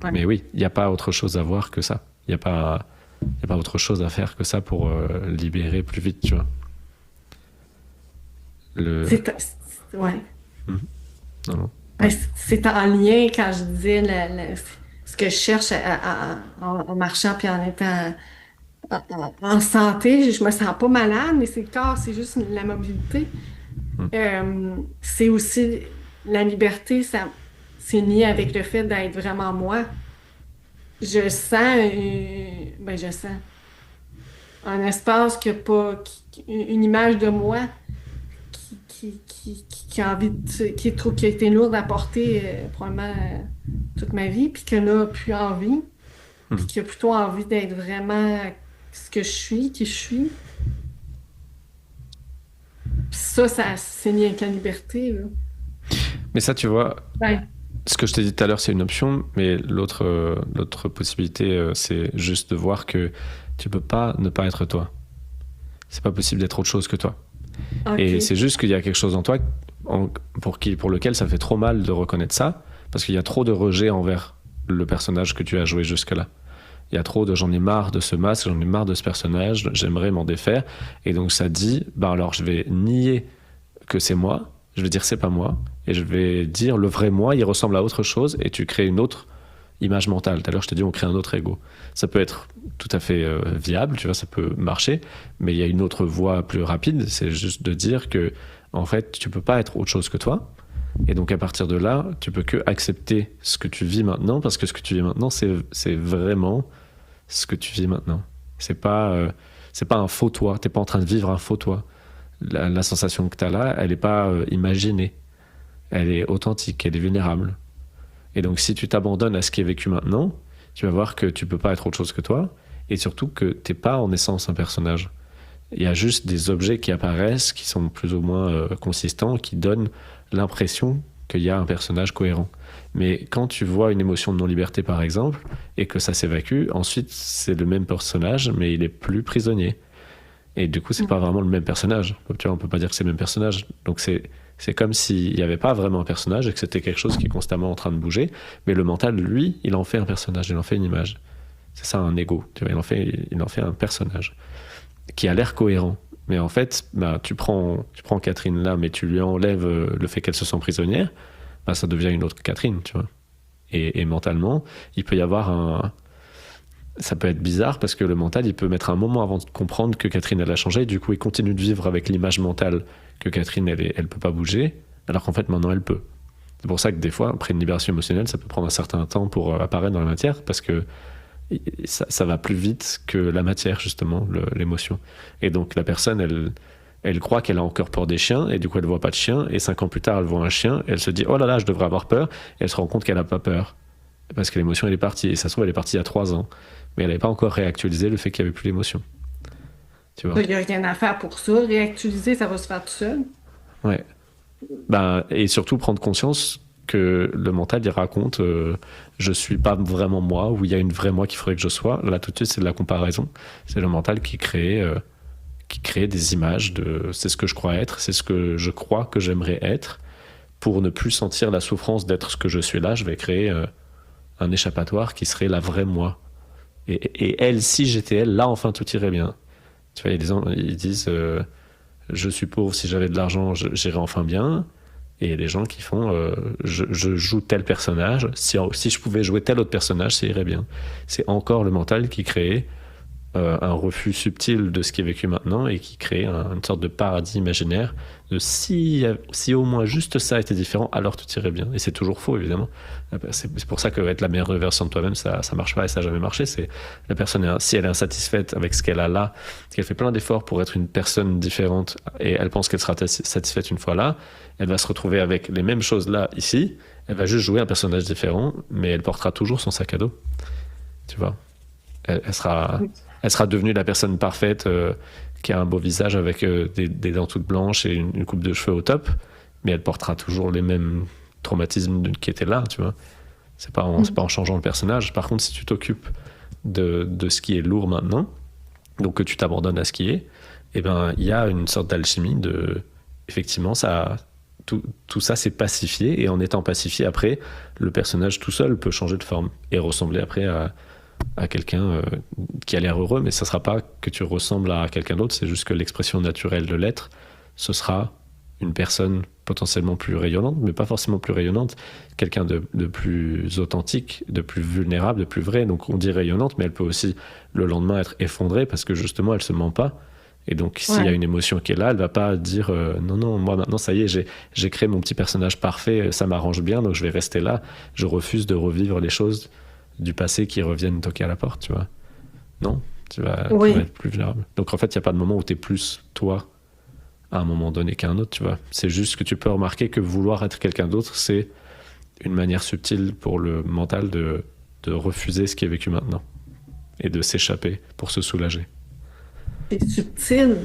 Ouais. Mais oui, il n'y a pas autre chose à voir que ça. Il y a pas autre chose à faire que ça pour libérer plus vite, tu vois. Le... Ouais. Mhm. Non, non. Ben, Ouais. c'est en lien quand je disais ce que je cherche en marchant puis en étant en santé. Je me sens pas malade, mais c'est le corps, c'est juste la mobilité. Mhm. C'est aussi la liberté, c'est lié avec le fait d'être vraiment moi. Je sens, ben je sens un espace qui a pas, une image de moi qui a envie qui est trop, qui a été lourde à porter probablement toute ma vie, puis que là, plus envie, puis Mhm. qui a plutôt envie d'être vraiment ce que je suis, qui je suis. Puis ça c'est lié avec la liberté, là. Mais ça, tu vois, Ouais. ce que je t'ai dit tout à l'heure, c'est une option, mais l'autre possibilité, c'est juste de voir que tu peux pas ne pas être toi. C'est pas possible d'être autre chose que toi. Et OK. c'est juste qu'il y a quelque chose en toi pour lequel ça fait trop mal de reconnaître ça, parce qu'il y a trop de rejet envers le personnage que tu as joué jusque-là. Il y a trop de j'en ai marre de ce masque, j'en ai marre de ce personnage, j'aimerais m'en défaire. Et donc ça dit, bah alors je vais nier que c'est moi, je vais dire c'est pas moi, et je vais dire le vrai moi, il ressemble à autre chose, et tu crées une autre image mentale. Tout à l'heure, je t'ai dit, on crée un autre ego. Ça peut être tout à fait viable, tu vois, ça peut marcher, mais il y a une autre voie plus rapide, c'est juste de dire que, en fait, tu peux pas être autre chose que toi. Et donc, à partir de là, tu peux que accepter ce que tu vis maintenant, parce que ce que tu vis maintenant, c'est vraiment ce que tu vis maintenant. C'est pas un faux toi, t'es pas en train de vivre un faux toi. La sensation que tu as là, elle n'est pas imaginée. Elle est authentique, elle est vulnérable. Et donc, si tu t'abandonnes à ce qui est vécu maintenant, tu vas voir que tu peux pas être autre chose que toi, et surtout que t'es pas en essence un personnage. Il y a juste des objets qui apparaissent, qui sont plus ou moins consistants, qui donnent l'impression qu'il y a un personnage cohérent. Mais quand tu vois une émotion de non-liberté, par exemple, et que ça s'évacue, ensuite, c'est le même personnage, mais il est plus prisonnier. Et du coup, c'est pas vraiment le même personnage. Tu vois, on peut pas dire que c'est le même personnage. Donc c'est comme s'il n'y avait pas vraiment un personnage et que c'était quelque chose qui est constamment en train de bouger. Mais le mental, lui, il en fait un personnage, il en fait une image. C'est ça un ego. Tu vois, il en fait un personnage qui a l'air cohérent. Mais en fait, bah, tu prends Catherine là, mais tu lui enlèves le fait qu'elle se sent prisonnière, bah, ça devient une autre Catherine, tu vois. Et mentalement, il peut y avoir ça peut être bizarre parce que le mental, il peut mettre un moment avant de comprendre que Catherine, elle a changé. Et du coup, il continue de vivre avec l'image mentale que Catherine, elle peut pas bouger, alors qu'en fait, maintenant, elle peut. C'est pour ça que des fois, après une libération émotionnelle, ça peut prendre un certain temps pour apparaître dans la matière parce que ça va plus vite que la matière, justement, l'émotion. Et donc, la personne, elle croit qu'elle a encore peur des chiens et du coup, elle voit pas de chien. Et 5 ans plus tard, elle voit un chien et elle se dit, oh là là, je devrais avoir peur. Et elle se rend compte qu'elle a pas peur parce que l'émotion, elle est partie. Et ça se trouve, elle est partie il y a 3 ans. Mais elle n'avait pas encore réactualisé le fait qu'il n'y avait plus l'émotion. Tu vois? Il n'y a rien à faire pour ça. Réactualiser, ça va se faire tout seul. Ouais. Ben, et surtout prendre conscience que le mental, il raconte je suis pas vraiment moi, ou il y a une vraie moi qu'il faudrait que je sois. Là, tout de suite, c'est de la comparaison. C'est le mental qui crée des images de c'est ce que je crois être, c'est ce que je crois que j'aimerais être. Pour ne plus sentir la souffrance d'être ce que je suis là, je vais créer un échappatoire qui serait la vraie moi. Et elle, si j'étais elle, là, enfin, tout irait bien. Tu vois, il y a des gens, ils disent je suis pauvre, si j'avais de l'argent, j'irais enfin bien. Et il y a des gens qui font je joue tel personnage, si je pouvais jouer tel autre personnage, ça irait bien. C'est encore le mental qui crée un refus subtil de ce qui est vécu maintenant et qui crée une sorte de paradis imaginaire de si au moins juste ça était différent, alors tout irait bien. Et c'est toujours faux, évidemment. C'est pour ça que être la meilleure version de toi-même, ça marche pas et ça n'a jamais marché. C'est la personne, si elle est insatisfaite avec ce qu'elle a là, qu'elle fait plein d'efforts pour être une personne différente et elle pense qu'elle sera satisfaite une fois là, elle va se retrouver avec les mêmes choses là, ici. Elle va juste jouer un personnage différent, mais elle portera toujours son sac à dos. Tu vois? Elle sera devenue la personne parfaite qui a un beau visage avec des dents toutes blanches et une coupe de cheveux au top, mais elle portera toujours les mêmes traumatismes qui étaient là, tu vois. C'est pas en changeant le personnage. Par contre, si tu t'occupes de ce qui est lourd maintenant, donc que tu t'abandonnes à ce qui est, eh ben, il y a une sorte d'alchimie de... Effectivement, tout ça s'est pacifié, et en étant pacifié, après, le personnage tout seul peut changer de forme et ressembler après à quelqu'un qui a l'air heureux, mais ça sera pas que tu ressembles à quelqu'un d'autre, c'est juste que l'expression naturelle de l'être, ce sera une personne potentiellement plus rayonnante, mais pas forcément plus rayonnante, quelqu'un de plus authentique, de plus vulnérable, de plus vrai. Donc on dit rayonnante, mais elle peut aussi le lendemain être effondrée parce que justement elle se ment pas. Et donc s'il y a Ouais. une émotion qui est là, elle va pas dire non non, moi maintenant ça y est, j'ai créé mon petit personnage parfait, ça m'arrange bien, donc je vais rester là, je refuse de revivre les choses du passé qui reviennent toquer à la porte, tu vois. Non, tu vas Oui. être plus vulnérable. Donc en fait, il n'y a pas de moment où tu es plus toi à un moment donné qu'à un autre, tu vois. C'est juste que tu peux remarquer que vouloir être quelqu'un d'autre, c'est une manière subtile pour le mental de refuser ce qui est vécu maintenant et de s'échapper pour se soulager. C'est subtil.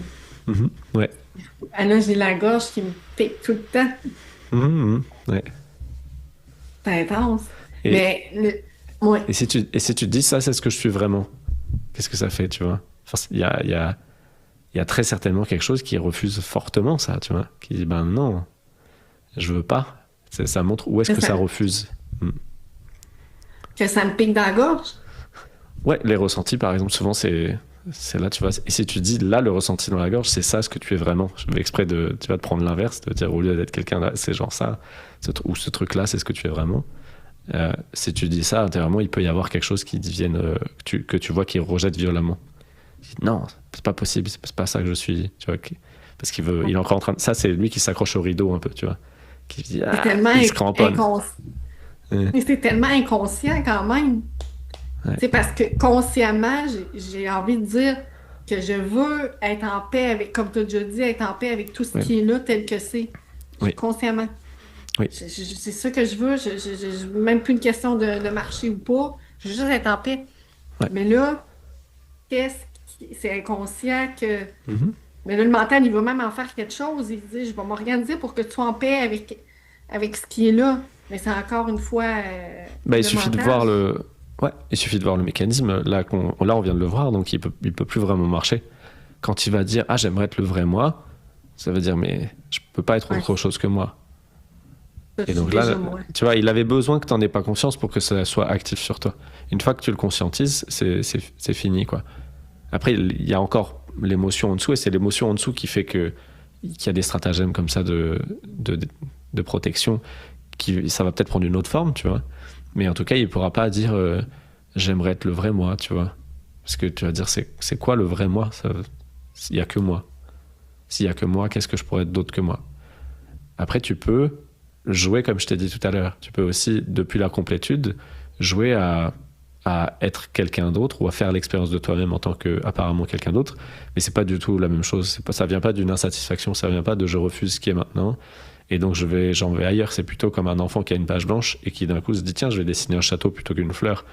Mhm, ouais. Ah là, j'ai la gorge qui me pique tout le temps. Mhm, ouais. c'est intense. Et, Mais, ouais. et si tu te dis ça, c'est ce que je suis vraiment, qu'est-ce que ça fait, tu vois? Enfin, il y a très certainement quelque chose qui refuse fortement ça, tu vois? Qui dit, ben non, je veux pas. Ça montre où est-ce Que que ça ça, refuse. Hmm. que ça me pique dans la gorge. Ouais, les ressentis, par exemple, souvent, c'est là, tu vois. Et si tu dis, là, le ressenti dans la gorge, c'est ça ce que tu es vraiment. Je vais exprès tu vas te prendre l'inverse, de dire, au lieu d'être quelqu'un là, c'est genre ça. Ou ce truc-là, c'est ce que tu es vraiment. Si tu dis ça, intérieurement, il peut y avoir quelque chose qui devienne, que tu vois qui rejette violemment. Non, c'est pas possible, c'est pas ça que je suis, tu vois. Parce il est encore en train ça, c'est lui qui s'accroche au rideau un peu, tu vois. Qui dit, C'est ah, tellement il se cramponne. Ouais, mais c'est tellement inconscient quand même. ouais, C'est parce que consciemment, j'ai envie de dire que je veux être en paix avec, comme tu as déjà dit, être en paix avec tout ce ouais, qui est là tel que c'est. oui, Consciemment. oui, C'est ça que je veux. Même plus une question de marcher ou pas. Je veux juste être en paix. ouais. Mais là, c'est inconscient que. Mhm. Mais là, le mental, il va même en faire quelque chose. Il dit, je vais m'organiser pour que tu sois en paix avec ce qui est là. Mais c'est encore une fois Bah, il le suffit de mental. voir ouais, il suffit de voir le mécanisme. Là, on vient de le voir, donc il peut plus vraiment marcher. Quand il va dire, ah, j'aimerais être le vrai moi, ça veut dire, mais je peux pas être Ouais, autre chose que moi. ça, je Et suis donc là, déjà moi. tu vois, il avait besoin que tu n'en aies pas conscience pour que ça soit actif sur toi. Une fois que tu le conscientises, c'est fini, quoi. Après, il y a encore l'émotion en dessous, et c'est l'émotion en dessous qui fait qu'il y a des stratagèmes comme ça de, de protection. Ça va peut-être prendre une autre forme, tu vois. Mais en tout cas, il ne pourra pas dire j'aimerais être le vrai moi, tu vois. Parce que tu vas dire c'est quoi le vrai moi? Il n'y a que moi. S'il n'y a que moi, qu'est-ce que je pourrais être d'autre que moi? Après, tu peux jouer, comme je t'ai dit tout à l'heure. Tu peux aussi, depuis la complétude, jouer à être quelqu'un d'autre ou à faire l'expérience de toi-même en tant que apparemment quelqu'un d'autre. Mais c'est pas du tout la même chose. Ça vient pas d'une insatisfaction, ça vient pas de je refuse ce qui est maintenant. Et donc j'en vais ailleurs. C'est plutôt comme un enfant qui a une page blanche et qui d'un coup se dit tiens, je vais dessiner un château plutôt qu'une fleur.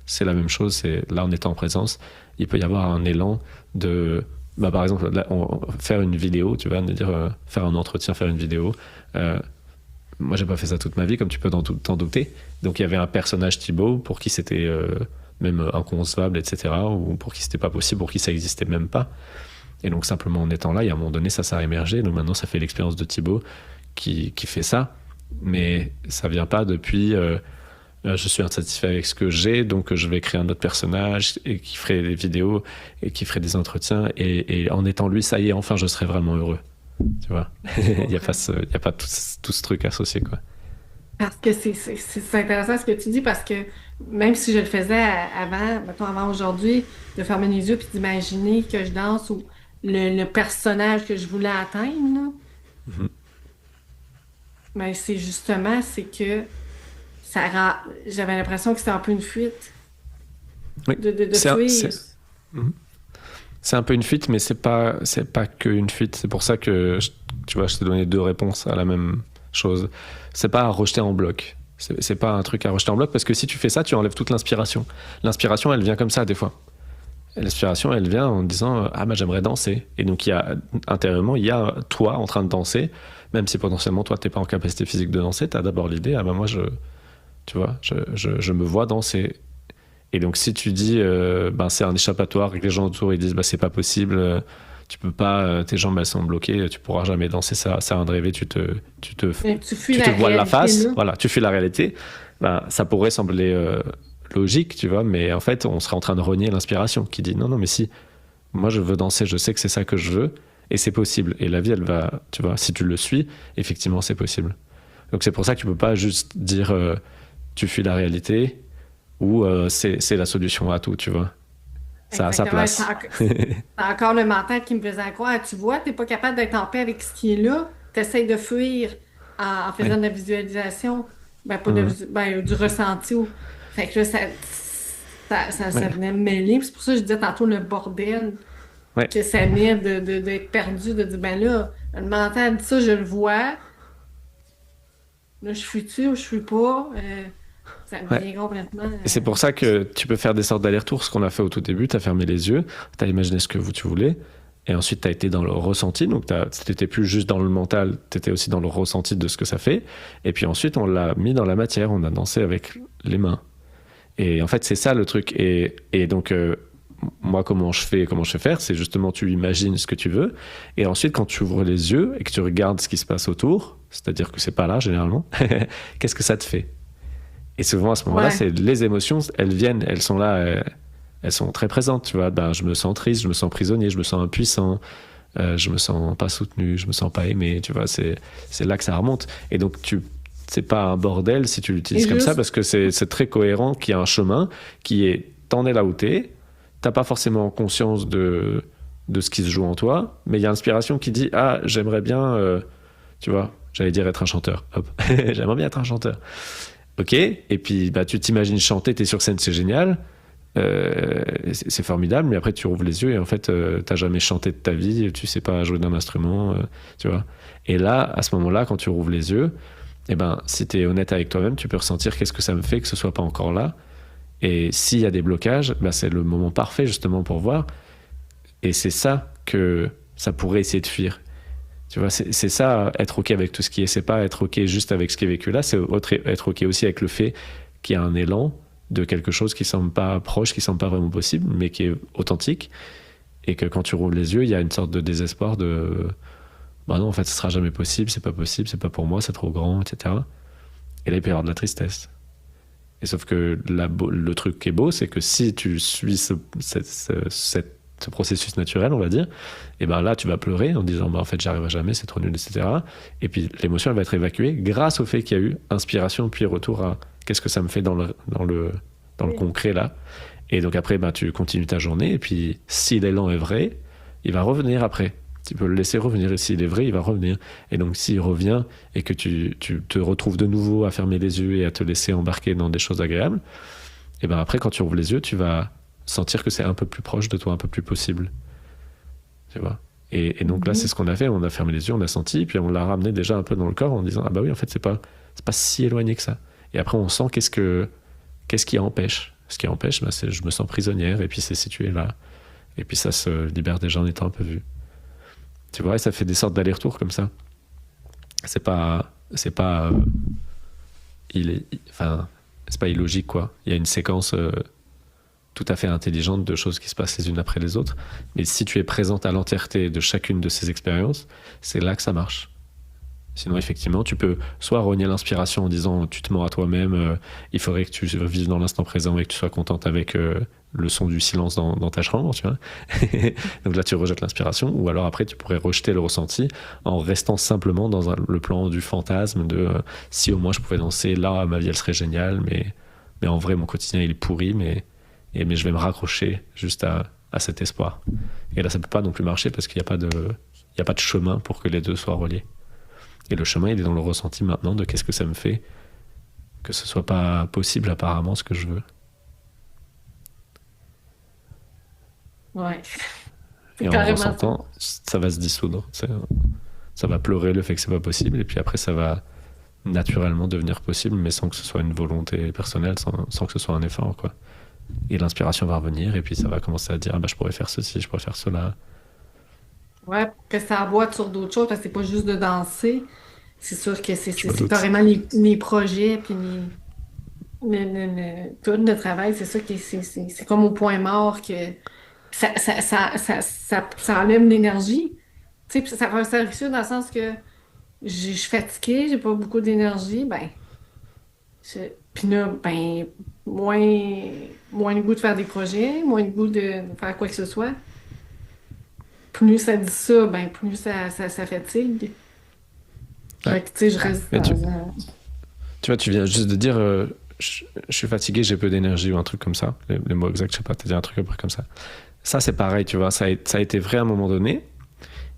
C'est la même chose. C'est là en étant en présence, il peut y avoir un élan de par exemple là, faire une vidéo, tu vas me dire faire un entretien, faire une vidéo. Moi, j'ai pas fait ça toute ma vie, comme tu peux t'en douter. Donc, il y avait un personnage Thibaut pour qui c'était même inconcevable, etc. Ou pour qui c'était pas possible, pour qui ça existait même pas. Et donc, simplement en étant là, et à un moment donné, ça a émergé. Donc, maintenant, ça fait l'expérience de Thibaut qui fait ça. Mais ça vient pas depuis je suis insatisfait avec ce que j'ai, donc je vais créer un autre personnage et qui ferait des vidéos et qui ferait des entretiens. Et en étant lui, ça y est, enfin, je serai vraiment heureux. Tu vois, Je il n'y a comprends. pas, il y a pas tout ce truc associé, quoi. Parce que c'est intéressant ce que tu dis, parce que même si je le faisais avant, mettons avant aujourd'hui, de fermer les yeux puis d'imaginer que je danse ou le personnage que je voulais atteindre, là, Mhm. mais c'est justement, c'est que j'avais l'impression que c'était un peu une fuite, Oui, de c'est un, fuir. c'est, mhm. C'est un peu une fuite, mais c'est pas que une fuite. C'est pour ça que, tu vois, je t'ai donné deux réponses à la même chose. C'est pas à rejeter en bloc. C'est pas un truc à rejeter en bloc, parce que si tu fais ça, tu enlèves toute l'inspiration. L'inspiration, elle vient comme ça, des fois. L'inspiration, elle vient en disant ah, bah, j'aimerais danser. Et donc, intérieurement, il y a toi en train de danser, même si potentiellement, toi, t'es pas en capacité physique de danser, t'as d'abord l'idée ah, bah, moi, tu vois, je me vois danser. Et donc, si tu dis, ben, c'est un échappatoire et que les gens autour ils disent, bah, c'est pas possible, tu peux pas, tes jambes elles sont bloquées, tu pourras jamais danser, ça sert à rien de rêver, Mais tu fuis tu la te voiles la réalité face, là. voilà, tu fuis la réalité. Ben, ça pourrait sembler logique, tu vois, mais en fait, on serait en train de renier l'inspiration qui dit, non, non, mais si, moi je veux danser, je sais que c'est ça que je veux, et c'est possible. Et la vie, elle va, tu vois, si tu le suis, effectivement, c'est possible. Donc, c'est pour ça que tu peux pas juste dire, tu fuis la réalité ou c'est la solution à tout, tu vois. Ça a sa Exactement. place. C'est encore le mental qui me faisait croire. Tu vois, t'es pas capable d'être en paix avec ce qui est là. Tu essaies de fuir en faisant Ouais. de la visualisation. Ben, pas de, Mhm. du ressenti. Fait que là, ça Ouais. venait me mêler. Puis c'est pour ça que je disais tantôt le bordel Ouais. que ça venait d'être perdu, de dire, ben là, le mental dit ça, je le vois. Là, je suis-tu ou je suis pas? Ça me Ouais. vient complètement. Et c'est pour ça que tu peux faire des sortes d'allers-retours, ce qu'on a fait au tout début, tu as fermé les yeux, tu as imaginé ce que tu voulais, Et ensuite, tu as été dans le ressenti. Donc, tu n'étais plus juste dans le mental, tu étais aussi dans le ressenti de ce que ça fait. Et puis ensuite, on l'a mis dans la matière. On a dansé avec les mains. Et en fait, c'est ça le truc. Et donc, moi, comment je fais faire, c'est justement, tu imagines ce que tu veux. Et ensuite, quand tu ouvres les yeux et que tu regardes ce qui se passe autour, c'est-à-dire que c'est pas là, généralement, qu'est-ce que ça te fait? Et souvent, à ce moment-là, c'est les émotions, elles viennent, elles sont là, elles sont très présentes, tu vois. Ben, je me sens triste, je me sens prisonnier, je me sens impuissant, je me sens pas soutenu, je me sens pas aimé, tu vois. C'est là que ça remonte. Et donc, c'est pas un bordel si tu l'utilises comme ça, parce que c'est très cohérent qu'il y a un chemin qui est, t'en es là où t'as pas forcément conscience de ce qui se joue en toi, mais il y a l'inspiration qui dit, ah, j'aimerais bien, tu vois, j'allais dire être un chanteur. Hop, j'aimerais bien être un chanteur. Ok, et puis bah, tu t'imagines chanter, t'es sur scène, c'est génial. C'est formidable, mais après tu rouvres les yeux et en fait t'as jamais chanté de ta vie, tu sais pas jouer d'un instrument, tu vois. Et là, à ce moment-là, quand tu rouvres les yeux, eh ben, si t'es honnête avec toi-même, tu peux ressentir qu'est-ce que ça me fait que ce soit pas encore là. Et s'il y a des blocages, ben, c'est le moment parfait justement pour voir. Et c'est ça que ça pourrait essayer de fuir. Tu vois, c'est ça, être OK avec tout ce qui est. C'est pas être OK juste avec ce qui est vécu là, c'est être OK aussi avec le fait qu'il y a un élan de quelque chose qui semble pas proche, qui semble pas vraiment possible, mais qui est authentique. Et que quand tu rouvres les yeux, il y a une sorte de désespoir de bah non, en fait, ce sera jamais possible, c'est pas pour moi, c'est trop grand, etc. Et là, il peut y avoir de la tristesse. Et sauf que le truc qui est beau, c'est que si tu suis ce processus naturel, on va dire, et ben là, tu vas pleurer en disant, bah, en fait, j'y arriverai jamais, c'est trop nul, etc. Et puis, l'émotion, elle va être évacuée grâce au fait qu'il y a eu inspiration, puis retour à qu'est-ce que ça me fait dans le concret, là. Et donc, après, ben, tu continues ta journée, et puis, si l'élan est vrai, il va revenir après. Tu peux le laisser revenir, et s'il est vrai, il va revenir. Et donc, s'il revient, et que tu te retrouves de nouveau à fermer les yeux et à te laisser embarquer dans des choses agréables, et ben après, quand tu ouvres les yeux, tu vas sentir que c'est un peu plus proche de toi, un peu plus possible. Tu vois. Et donc là, c'est ce qu'on a fait. On a fermé les yeux, on a senti, puis on l'a ramené déjà un peu dans le corps en disant, ah bah oui, en fait, c'est pas si éloigné que ça. Et après, on sent qu'est-ce qui empêche. Ce qui empêche, bah, c'est je me sens prisonnière, et puis c'est situé là. Et puis ça se libère déjà en étant un peu vu. Tu vois, et ça fait des sortes d'allers-retours comme ça. C'est pas illogique, quoi. Il y a une séquence tout à fait intelligente de choses qui se passent les unes après les autres. Mais si tu es présente à l'entièreté de chacune de ces expériences, c'est là que ça marche. Sinon, effectivement, tu peux soit renier l'inspiration en disant tu te mens à toi-même, il faudrait que tu vives dans l'instant présent et que tu sois contente avec le son du silence dans ta chambre, tu vois. Donc là, tu rejettes l'inspiration. Ou alors après, tu pourrais rejeter le ressenti en restant simplement dans le plan du fantasme de si au moins je pouvais danser, là, ma vie, elle serait géniale, mais en vrai, mon quotidien, il est pourri, mais je vais me raccrocher juste à cet espoir. Et là, ça peut pas non plus marcher parce qu'il n'y a pas de chemin pour que les deux soient reliés. Et le chemin, il est dans le ressenti maintenant de qu'est-ce que ça me fait que ce soit pas possible apparemment ce que je veux. Ouais. C'est Et en carrément ça. ressentant, ça va se dissoudre. Ça va pleurer le fait que c'est pas possible, et puis après ça va naturellement devenir possible, mais sans que ce soit une volonté personnelle, sans que ce soit un effort, quoi. Et l'inspiration va revenir, et puis ça va commencer à dire, ah bah, je pourrais faire ceci, je pourrais faire cela. Ouais, que ça aboite sur d'autres choses, parce que c'est pas juste de danser. C'est sûr que c'est Je c'est- me c'est doute. carrément les projets, puis tout le travail, c'est ça qui c'est comme au point mort que ça enlève l'énergie. Tu sais, puis ça fait un cercle vicieux dans le sens que je suis fatiguée, j'ai pas beaucoup d'énergie, ben, puis là, ben, moins, moins le goût de faire des projets, moins le goût de faire quoi que ce soit. Plus ça dit ça, ben, plus ça fatigue. Ouais. Fait que, tu sais, je reste Mais dans un... tu vois, tu viens juste de dire, je suis fatigué, j'ai peu d'énergie, ou un truc comme ça. Les mots exacts, je sais pas, t'as dit un truc à peu près comme ça. Ça, c'est pareil, tu vois, ça a été vrai à un moment donné.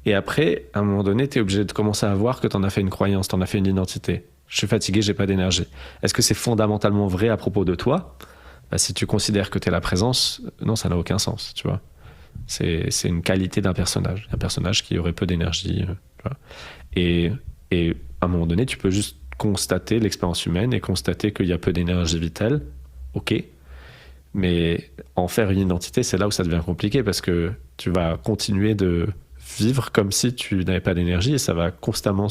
Et après, à un moment donné, tu es obligé de commencer à voir que tu en as fait une croyance, tu en as fait une identité. Je suis fatigué, j'ai pas d'énergie. Est-ce que c'est fondamentalement vrai à propos de toi? Bah, si tu considères que tu es la présence, non, ça n'a aucun sens, tu vois. C'est une qualité d'un personnage. Un personnage qui aurait peu d'énergie. Tu vois. Et à un moment donné, tu peux juste constater l'expérience humaine et constater qu'il y a peu d'énergie vitale. Ok. Mais en faire une identité, c'est là où ça devient compliqué parce que tu vas continuer de vivre comme si tu n'avais pas d'énergie et ça va constamment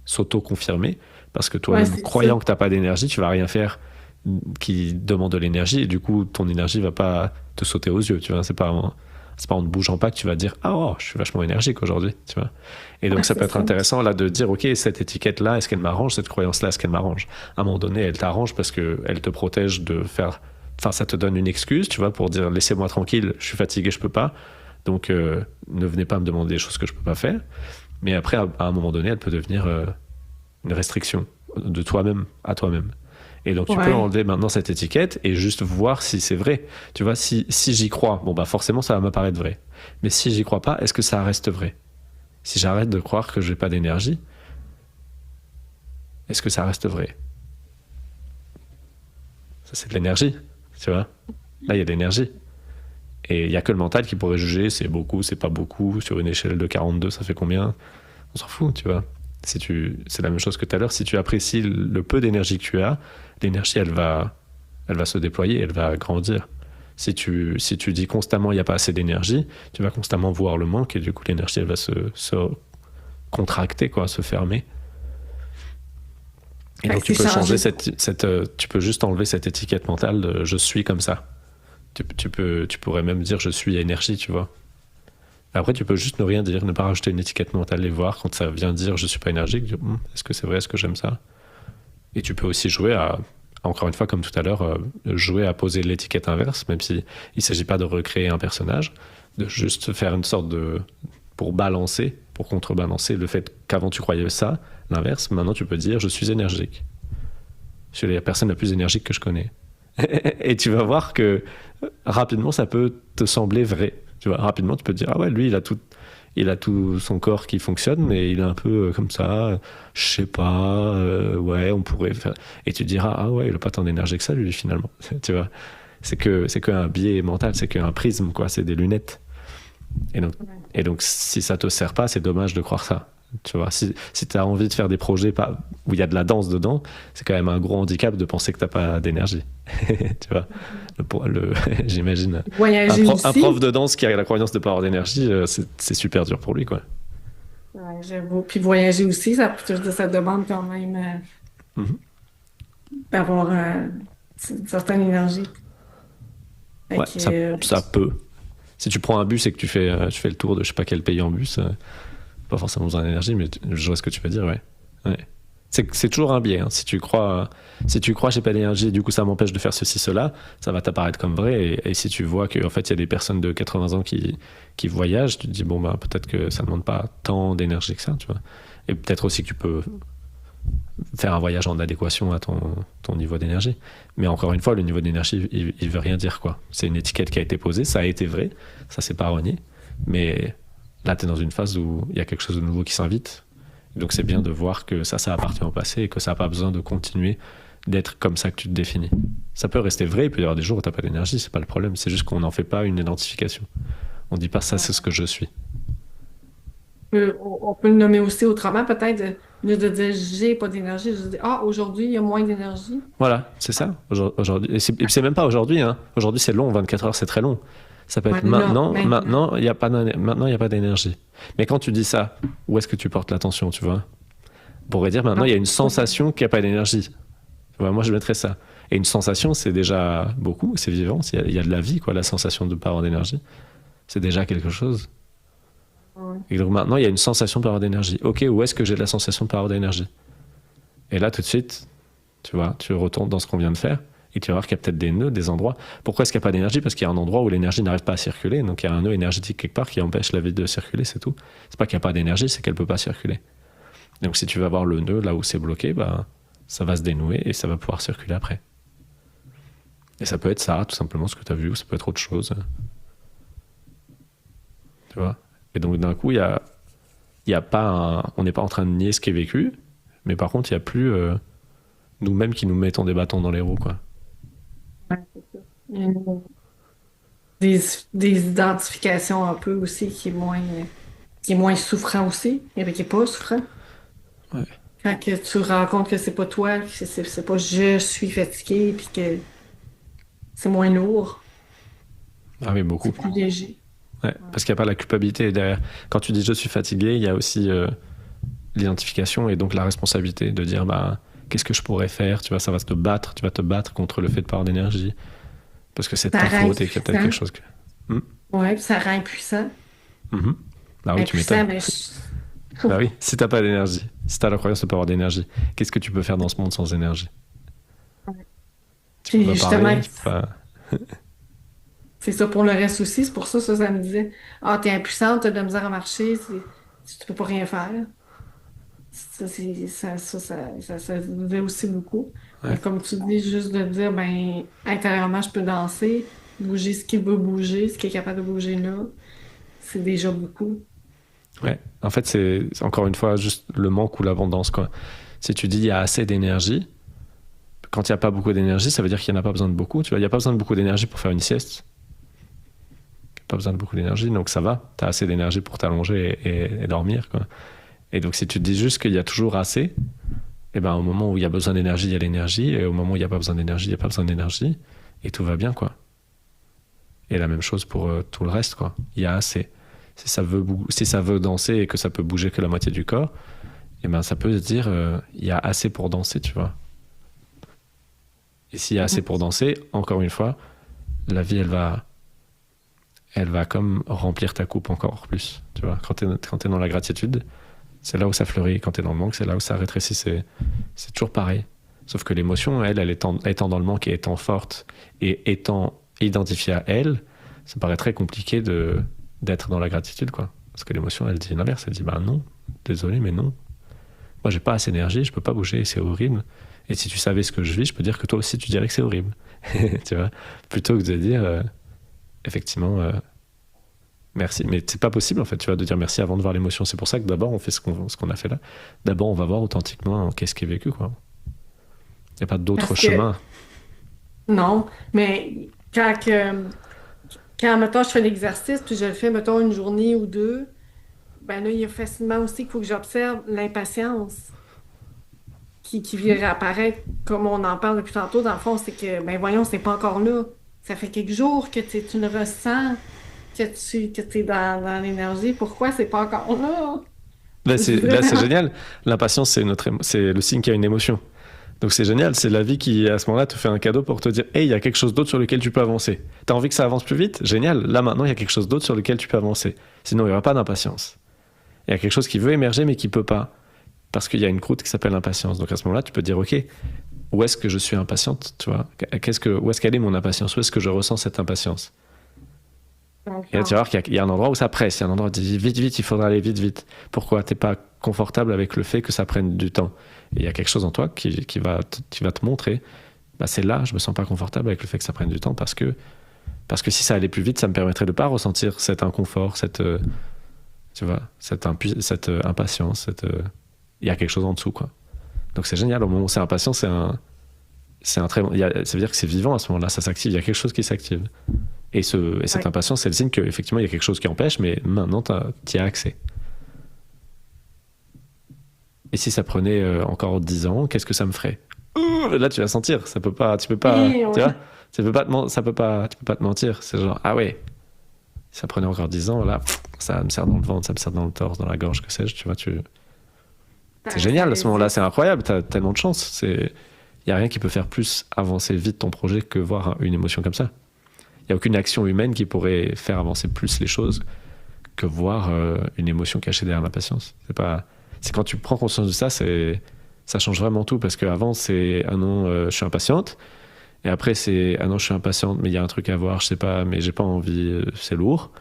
s'auto-confirmer parce que Ouais, toi-même, c'est ça. croyant que tu n'as pas d'énergie, tu vas rien faire qui demande de l'énergie et du coup, ton énergie va pas te sauter aux yeux, tu vois. C'est pas en ne bougeant pas que tu vas dire ah oh, je suis vachement énergique aujourd'hui, tu vois. Et Ouais, donc ça c'est peut être ça. intéressant là de dire ok cette étiquette là est-ce qu'elle m'arrange, cette croyance là est-ce qu'elle m'arrange. À un moment donné elle t'arrange parce que elle te protège de faire, enfin ça te donne une excuse, tu vois, pour dire laissez-moi tranquille, je suis fatigué, je peux pas. Donc ne venez pas me demander des choses que je peux pas faire. Mais après à un moment donné elle peut devenir une restriction de toi-même à toi-même. Et donc tu peux Ouais. enlever maintenant cette étiquette et juste voir si c'est vrai. Tu vois, si j'y crois, bon bah forcément ça va m'apparaître vrai. Mais si j'y crois pas, est-ce que ça reste vrai? Si j'arrête de croire que j'ai pas d'énergie, est-ce que ça reste vrai? Ça c'est de l'énergie, tu vois. Là il y a de l'énergie. Et il y a que le mental qui pourrait juger c'est beaucoup, c'est pas beaucoup. Sur une échelle de 42, ça fait combien? On s'en fout, tu vois. C'est la même chose que tout à l'heure. Si tu apprécies le peu d'énergie que tu as, l'énergie, elle va se déployer, elle va grandir. Si tu dis constamment il n'y a pas assez d'énergie, tu vas constamment voir le manque et du coup l'énergie elle va se contracter, quoi, se fermer. Et Fait donc que tu c'est peux changer changé. tu peux juste enlever cette étiquette mentale de je suis comme ça. Tu pourrais même dire je suis énergie, tu vois. Après, tu peux juste ne rien dire, ne pas rajouter une étiquette mentale et voir quand ça vient dire je suis pas énergique, dire, est-ce que c'est vrai, est-ce que j'aime ça? Et tu peux aussi jouer à, encore une fois, comme tout à l'heure, jouer à poser l'étiquette inverse, même si il s'agit pas de recréer un personnage, de juste faire une sorte de, pour balancer, pour contrebalancer le fait qu'avant tu croyais ça, l'inverse, maintenant tu peux dire je suis énergique. Je suis la personne la plus énergique que je connais. Et tu vas voir que rapidement ça peut te sembler vrai. Tu vois, rapidement tu peux te dire ah ouais lui il a tout son corps qui fonctionne mais il est un peu comme ça, je sais pas, ouais on pourrait faire. Et tu te diras ah ouais il a pas tant d'énergie que ça lui finalement. Tu vois, c'est que un biais mental, c'est qu'un prisme quoi, c'est des lunettes. Et donc Ouais. et donc si ça te sert pas, c'est dommage de croire ça. Tu vois, si tu as envie de faire des projets où il y a de la danse dedans, c'est quand même un gros handicap de penser que t'as pas d'énergie. Tu vois, j'imagine Voyager un prof aussi. de danse qui a la croyance de pas avoir d'énergie, c'est super dur pour lui, quoi. Ouais, j'avoue. Puis voyager aussi, ça demande quand même Mhm. d'avoir une certaine énergie. Fait Ouais, que, ça peut. Si tu prends un bus et que tu fais le tour de je sais pas quel pays en bus, pas forcément besoin d'énergie, mais je vois ce que tu veux dire, ouais. Ouais. C'est toujours un biais. Hein. Si tu crois j'ai pas d'énergie et du coup ça m'empêche de faire ceci, cela, ça va t'apparaître comme vrai. Et si tu vois qu'en fait il y a des personnes de 80 ans qui voyagent, tu te dis bon bah peut-être que ça ne demande pas tant d'énergie que ça, tu vois. Et peut-être aussi que tu peux faire un voyage en adéquation à ton niveau d'énergie. Mais encore une fois, le niveau d'énergie, il veut rien dire quoi. C'est une étiquette qui a été posée, ça a été vrai, ça c'est pas renié. Mais là tu es dans une phase où il y a quelque chose de nouveau qui s'invite. Donc c'est bien de voir que ça appartient au passé et que ça n'a pas besoin de continuer d'être comme ça que tu te définis. Ça peut rester vrai, il peut y avoir des jours où tu n'as pas d'énergie, c'est pas le problème, c'est juste qu'on n'en fait pas une identification. On dit pas ça c'est ce que je suis. on peut le nommer aussi autrement, peut-être, au lieu de dire j'ai pas d'énergie, je dis ah, aujourd'hui, il y a moins d'énergie. Voilà, c'est ça, aujourd'hui. Et c'est même pas aujourd'hui, hein. Aujourd'hui c'est long, 24 heures c'est très long. Ça peut Ouais, être là, maintenant, maintenant. maintenant il y a pas d'énergie. Mais quand tu dis ça, où est-ce que tu portes l'attention, tu vois? On pourrait dire maintenant Non, il y a une pas d'énergie. sensation qu'il n'y a pas d'énergie. Ouais, moi, je mettrais ça. Et une sensation, c'est déjà beaucoup, c'est vivant, il y a de la vie, quoi, la sensation de ne pas avoir d'énergie. C'est déjà quelque chose. Ouais. Et donc maintenant, il y a une sensation de ne pas avoir d'énergie. Ok, où est-ce que j'ai de la sensation de ne pas avoir d'énergie? Et là, tout de suite, tu vois, tu retournes dans ce qu'on vient de faire et tu vas voir qu'il y a peut-être des nœuds, des endroits. Pourquoi est-ce qu'il n'y a pas d'énergie? Parce qu'il y a un endroit où l'énergie n'arrive pas à circuler. Donc il y a un nœud énergétique quelque part qui empêche la vie de circuler, c'est tout. C'est pas qu'il n'y a pas d'énergie, c'est qu'elle ne peut pas circuler. Donc si tu vas voir le nœud là où c'est bloqué, bah, ça va se dénouer et ça va pouvoir circuler après. Et ça peut être ça, tout simplement, ce que tu as vu, ou ça peut être autre chose. Tu vois. Et donc, d'un coup, il y a pas on n'est pas en train de nier ce qui est vécu, mais par contre, il n'y a plus nous-mêmes qui nous mettons des bâtons dans les roues, quoi. Ouais, c'est ça. Il y a des, des identifications un peu aussi qui est moins souffrant aussi, et qui est pas souffrant. Ouais. Quand que tu te rends compte que c'est pas toi, que c'est pas je suis fatigué, puis que c'est moins lourd, Ah oui, c'est beaucoup. plus léger. Ouais, Ouais. parce qu'il n'y a pas la culpabilité derrière. Quand tu dis je suis fatigué, il y a aussi l'identification et donc la responsabilité de dire bah qu'est-ce que je pourrais faire, tu vois, ça va te battre, tu vas te battre contre le fait de pas avoir d'énergie parce que c'est de Ça ta rend faute et qu'il y a peut-être quelque impuissant. chose que. Hmm. Ouais, puis ça rend impuissant. Mhm. Bah oui, tu Impuissant, m'étonnes. mais Bah oui, si t'as pas d'énergie, si t'as la croyance de pas avoir d'énergie, qu'est-ce que tu peux faire dans ce monde sans énergie? Tu peux puis pas justement, parler, tu peux pas. c'est ça pour le reste aussi. C'est pour ça, ça me disait, ah, t'es impuissante, t'as de la misère à marcher, tu peux pas rien faire. Ça se disait aussi beaucoup. Ouais, Mais comme tu dis, juste de dire, ben, intérieurement, je peux danser, bouger ce qui veut bouger, ce qui est capable de bouger là, c'est déjà beaucoup. ouais. En fait, c'est encore une fois juste le manque ou l'abondance, quoi. Si tu dis il y a assez d'énergie, quand il n'y a pas beaucoup d'énergie, ça veut dire qu'il n'y en a pas besoin de beaucoup. Tu vois, il n'y a pas besoin de beaucoup d'énergie pour faire une sieste. Pas besoin de beaucoup d'énergie, donc ça va. Tu as assez d'énergie pour t'allonger et dormir, quoi. Et donc, si tu te dis juste qu'il y a toujours assez, et ben, au moment où il y a besoin d'énergie, il y a l'énergie. Et au moment où il n'y a pas besoin d'énergie, il n'y a pas besoin d'énergie. Et tout va bien, quoi. Et la même chose pour tout le reste, quoi. Il y a assez. Si ça veut danser et que ça peut bouger que la moitié du corps, et ben, ça peut se dire, il y a assez pour danser, tu vois. Et s'il y a assez Mhm. pour danser, encore une fois, la vie, elle va comme remplir ta coupe encore plus. Tu vois, quand t'es dans la gratitude, c'est là où ça fleurit. Quand t'es dans le manque, c'est là où ça rétrécit. C'est toujours pareil. Sauf que l'émotion, elle étant dans le manque et étant forte et étant identifiée à elle, ça paraît très compliqué d'être dans la gratitude, quoi. Parce que l'émotion, elle dit l'inverse. Elle dit, bah non, désolé, mais non. Moi, j'ai pas assez d'énergie, je peux pas bouger, c'est horrible. Et si tu savais ce que je vis, je peux dire que toi aussi, tu dirais que c'est horrible. Tu vois, plutôt que de dire, effectivement, merci. Mais c'est pas possible, en fait, tu vois, de dire merci avant de voir l'émotion. C'est pour ça que d'abord, on fait ce qu'on a fait là. D'abord, on va voir authentiquement qu'est-ce qui est vécu, quoi. Il n'y a pas d'autre Parce que, chemin. non, mais quand, mettons, je fais l'exercice, puis je le fais, mettons, une journée ou deux, ben là, il y a facilement aussi qu'il faut que j'observe l'impatience qui vient apparaître, comme on en parle depuis tantôt. Dans le fond, c'est que, ben voyons, c'est pas encore là. Ça fait quelques jours que tu le ressens, que tu es dans l'énergie. Pourquoi c'est pas encore là? Je Là, c'est vraiment. génial. L'impatience, c'est le signe qu'il y a une émotion. Donc c'est génial, c'est la vie qui, à ce moment-là, te fait un cadeau pour te dire, hey, il y a quelque chose d'autre sur lequel tu peux avancer. T'as envie que ça avance plus vite? Génial. Là, maintenant, il y a quelque chose d'autre sur lequel tu peux avancer. Sinon, il n'y aura pas d'impatience. Il y a quelque chose qui veut émerger, mais qui peut pas. Parce qu'il y a une croûte qui s'appelle l'impatience. Donc à ce moment-là, tu peux te dire, OK, où est-ce que je suis impatiente, tu vois? Où est-ce qu'elle est mon impatience? Où est-ce que je ressens cette impatience? Et là, tu vas D'accord. voir qu'il y a un endroit où ça presse, il y a un endroit où tu dis vite, vite, il faudra aller vite, vite. Pourquoi? T'es pas confortable avec le fait que ça prenne du temps. Et il y a quelque chose en toi qui va te montrer, bah, c'est là, je me sens pas confortable avec le fait que ça prenne du temps parce que si ça allait plus vite, ça me permettrait de pas ressentir cet inconfort, tu vois, cette impatience, il y a quelque chose en dessous, quoi. Donc c'est génial, au moment où c'est impatient, c'est un très, ça veut dire que c'est vivant à ce moment-là, ça s'active, il y a quelque chose qui s'active. Et cette Ouais. impatience, c'est le signe qu'effectivement, il y a quelque chose qui empêche, mais maintenant, tu y as accès. Et si ça prenait encore 10 ans, qu'est-ce que ça me ferait? Là, tu vas sentir, tu peux pas, Oui, tu vois, oui. tu peux pas te mentir. C'est genre, ah ouais, si ça prenait encore 10 ans, là, ça me serre dans le ventre, ça me serre dans le torse, dans la gorge, que sais-je, tu vois, c'est Ça génial à ce moment-là, résiste. c'est incroyable, t'as tellement de chance. Il y a rien qui peut faire plus avancer vite ton projet que voir une émotion comme ça. Il y a aucune action humaine qui pourrait faire avancer plus les choses que voir une émotion cachée derrière l'impatience. C'est quand tu prends conscience de ça, ça change vraiment tout parce qu'avant c'est ah non, je suis impatiente et après c'est ah non, je suis impatiente mais il y a un truc à voir, je sais pas, mais j'ai pas envie, c'est lourd.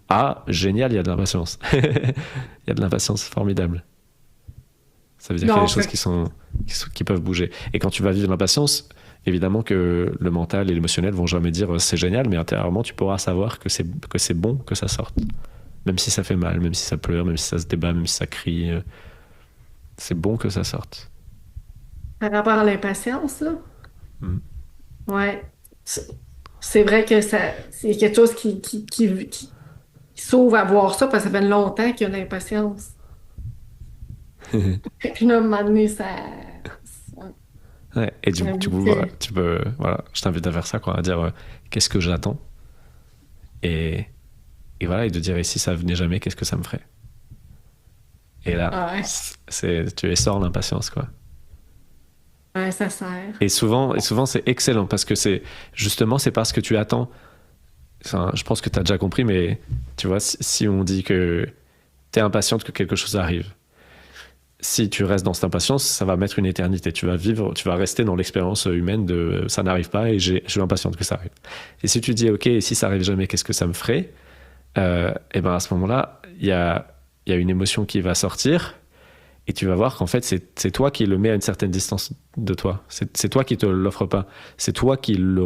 Ah, génial, il y a de l'impatience. Il y a de l'impatience formidable. Ça veut dire qu'il y a Non, des choses qui peuvent bouger. Et quand tu vas vivre l'impatience, évidemment que le mental et l'émotionnel vont jamais dire c'est génial, mais intérieurement tu pourras savoir que c'est bon que ça sorte. Même si ça fait mal, même si ça pleure, même si ça se débat, même si ça crie, c'est bon que ça sorte. par rapport à l'impatience, là, Mm. ouais. C'est c'est vrai que c'est quelque chose qui s'ouvre à voir ça parce que ça fait longtemps qu'il y a l'impatience. Puis là, à un moment donné, ça. Ouais. Et Ouais, du coup, voilà, tu peux, voilà, je t'invite à faire ça, quoi, à dire qu'est-ce que j'attends et, et voilà, et de dire et si ça venait jamais, qu'est-ce que ça me ferait? Et là, ouais, tu essors l'impatience, quoi. ouais, ça sert. Et souvent c'est excellent parce que c'est parce que tu attends. Enfin, je pense que tu as déjà compris, mais tu vois, si on dit que tu es impatiente que quelque chose arrive, si tu restes dans cette impatience, ça va mettre une éternité. Tu vas rester dans l'expérience humaine de ça n'arrive pas et je suis impatiente que ça arrive. Et si tu dis, ok, et si ça arrive jamais, qu'est-ce que ça me ferait? Et ben à ce moment-là, il y a une émotion qui va sortir et tu vas voir qu'en fait, c'est toi qui le mets à une certaine distance de toi. C'est toi qui te l'offre pas. C'est toi qui le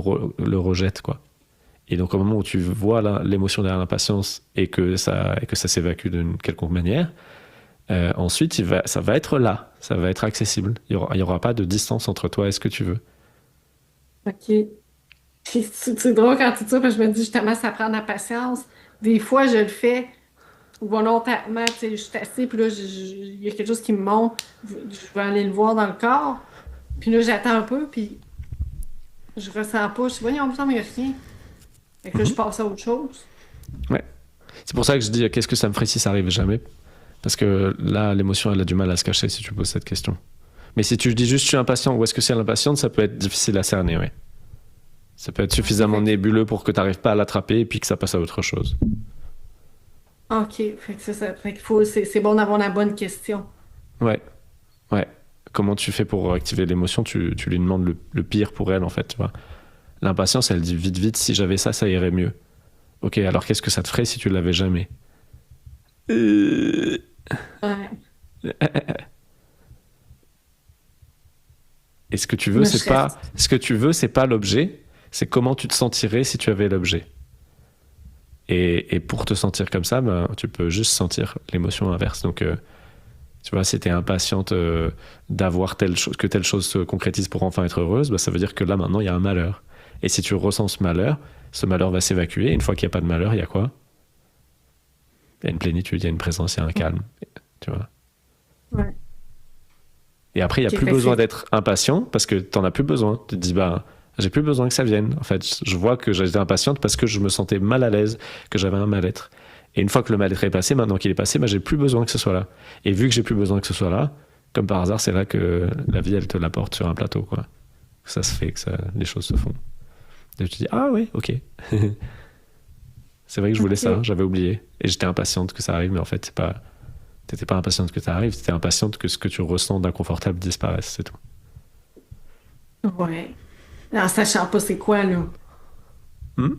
rejette, quoi. Et donc, au moment où tu vois l'émotion derrière l'impatience et que ça s'évacue d'une quelconque manière, ensuite, ça va être là, ça va être accessible. Il y aura pas de distance entre toi et ce que tu veux. OK. Puis c'est drôle quand tu dis ça, parce que je me dis justement, ça prend de la patience. Des fois, je le fais volontairement, tu sais, je suis assise, puis là, il y a quelque chose qui me monte, je vais aller le voir dans le corps, puis là, j'attends un peu, puis je ressens pas, je dis, voyons, il me semble qu'il n'y a rien. Fait que là, je Mhm. passe à autre chose. Ouais. C'est pour ça que je dis qu'est-ce que ça me ferait si ça arrive jamais. Parce que là, l'émotion, elle a du mal à se cacher si tu poses cette question. Mais si tu dis juste je suis impatient ou est-ce que c'est l'impatience, ça peut être difficile à cerner, ouais. Ça peut être OK, suffisamment nébuleux pour que tu n'arrives pas à l'attraper et puis que ça passe à autre chose. OK, fait que fait qu'il faut, c'est bon d'avoir la bonne question. Ouais, ouais. Comment tu fais pour activer l'émotion? Tu lui demandes le pire pour elle, en fait, tu vois. L'impatience, elle dit vite, vite, si j'avais ça, ça irait mieux. Ok, alors qu'est-ce que ça te ferait si tu l'avais jamais? Euh, Ouais, Et ce que tu veux, moi, je serais... c'est pas l'objet, c'est comment tu te sentirais si tu avais l'objet. Et pour te sentir comme ça, ben, tu peux juste sentir l'émotion inverse. Donc, tu vois, si tu es impatiente d'avoir que telle chose se concrétise pour enfin être heureuse, ben, ça veut dire que là, maintenant, il y a un malheur. Et si tu ressens ce malheur va s'évacuer. Une fois qu'il n'y a pas de malheur, il y a quoi? Il y a une plénitude, il y a une présence, il y a un calme. Tu vois. Ouais. Et après, il n'y a OK, plus fait que besoin d'être impatient parce que tu n'en as plus besoin. Tu te dis, bah, j'ai plus besoin que ça vienne. En fait, je vois que j'étais impatiente parce que je me sentais mal à l'aise, que j'avais un mal-être. Et une fois que le mal-être est passé, maintenant qu'il est passé, bah, j'ai plus besoin que ce soit là. Et vu que j'ai plus besoin que ce soit là, comme par hasard, c'est là que la vie, elle te l'apporte sur un plateau, quoi. Ça se fait, les choses se font. Et tu te dis, ah oui, ok. C'est vrai que je voulais ça, OK. j'avais oublié. Et j'étais impatiente que ça arrive, mais en fait, t'étais pas impatiente que ça arrive, t'étais impatiente que ce que tu ressens d'inconfortable disparaisse, c'est tout. Ouais. En sachant pas c'est quoi, là. Hmm.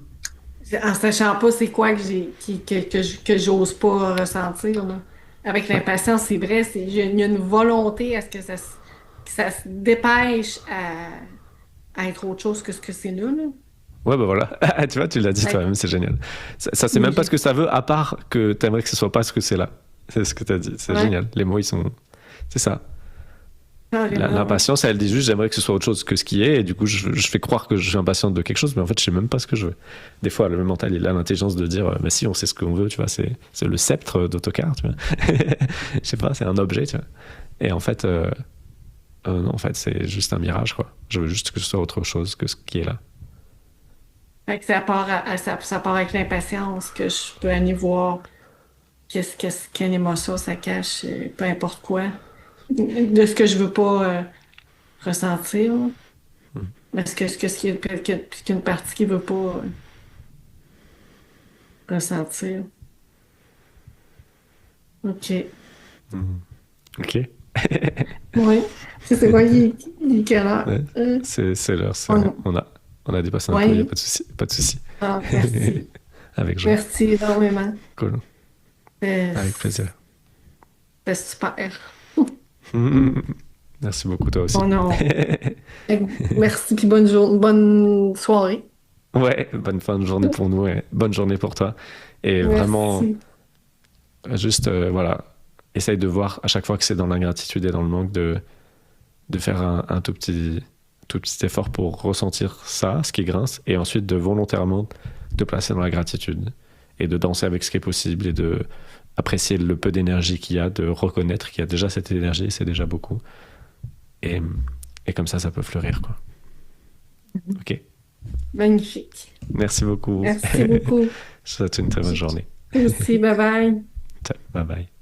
En sachant pas c'est quoi que que j'ose pas ressentir, là. Avec Ouais. l'impatience, c'est vrai, il y a une volonté à ce que que ça se dépêche à être autre chose que ce que c'est là, là. Ouais, bah voilà. Tu vois, tu l'as dit Fait toi-même, c'est génial. Ça c'est que même pas ce que ça veut, à part que t'aimerais que ce soit pas ce que c'est là. C'est ce que t'as dit. C'est ouais, génial. Les mots, ils sont. C'est ça. carrément, ouais. L'impatience, elle dit juste j'aimerais que ce soit autre chose que ce qui est, et du coup, je fais croire que je suis impatiente de quelque chose, mais en fait, je sais même pas ce que je veux. Des fois, le mental, il a l'intelligence de dire, mais si, on sait ce qu'on veut, tu vois, c'est le sceptre d'Autocar, tu vois. Je sais pas, c'est un objet, tu vois. Et en fait, non, en fait, c'est juste un mirage, quoi. Je veux juste que ce soit autre chose que ce qui est là. Fait que ça part, ça part avec l'impatience que je peux aller voir quelle émotion ça cache, peu importe quoi, de ce que je veux pas ressentir. Là. Mm. Parce que ce qui est qu'une partie qui veut pas ressentir. OK. Mm. Ok. Oui. C'est quoi, il est quelle heure? Ouais. C'est l'heure, On- on a dépassé un peu, il n'y a ouais. pas de souci, pas de souci. Ah, merci. Avec joie. Merci énormément. Cool. Euh, Avec plaisir. C'est super. Merci beaucoup, toi aussi. Oh non. Merci, puis bonne soirée. Ouais, bonne fin de journée pour nous et bonne journée pour toi. Et vraiment, Merci. juste, voilà, essaye de voir à chaque fois que c'est dans l'ingratitude et dans le manque de faire un tout petit effort pour ressentir ça, ce qui grince, et ensuite de volontairement te placer dans la gratitude et de danser avec ce qui est possible et de apprécier le peu d'énergie qu'il y a, de reconnaître qu'il y a déjà cette énergie, c'est déjà beaucoup. Et, Et comme ça peut fleurir, quoi. Ok. Magnifique. Merci beaucoup. Merci beaucoup. Je te souhaite une très bonne journée. Aussi, bye bye. Bye bye.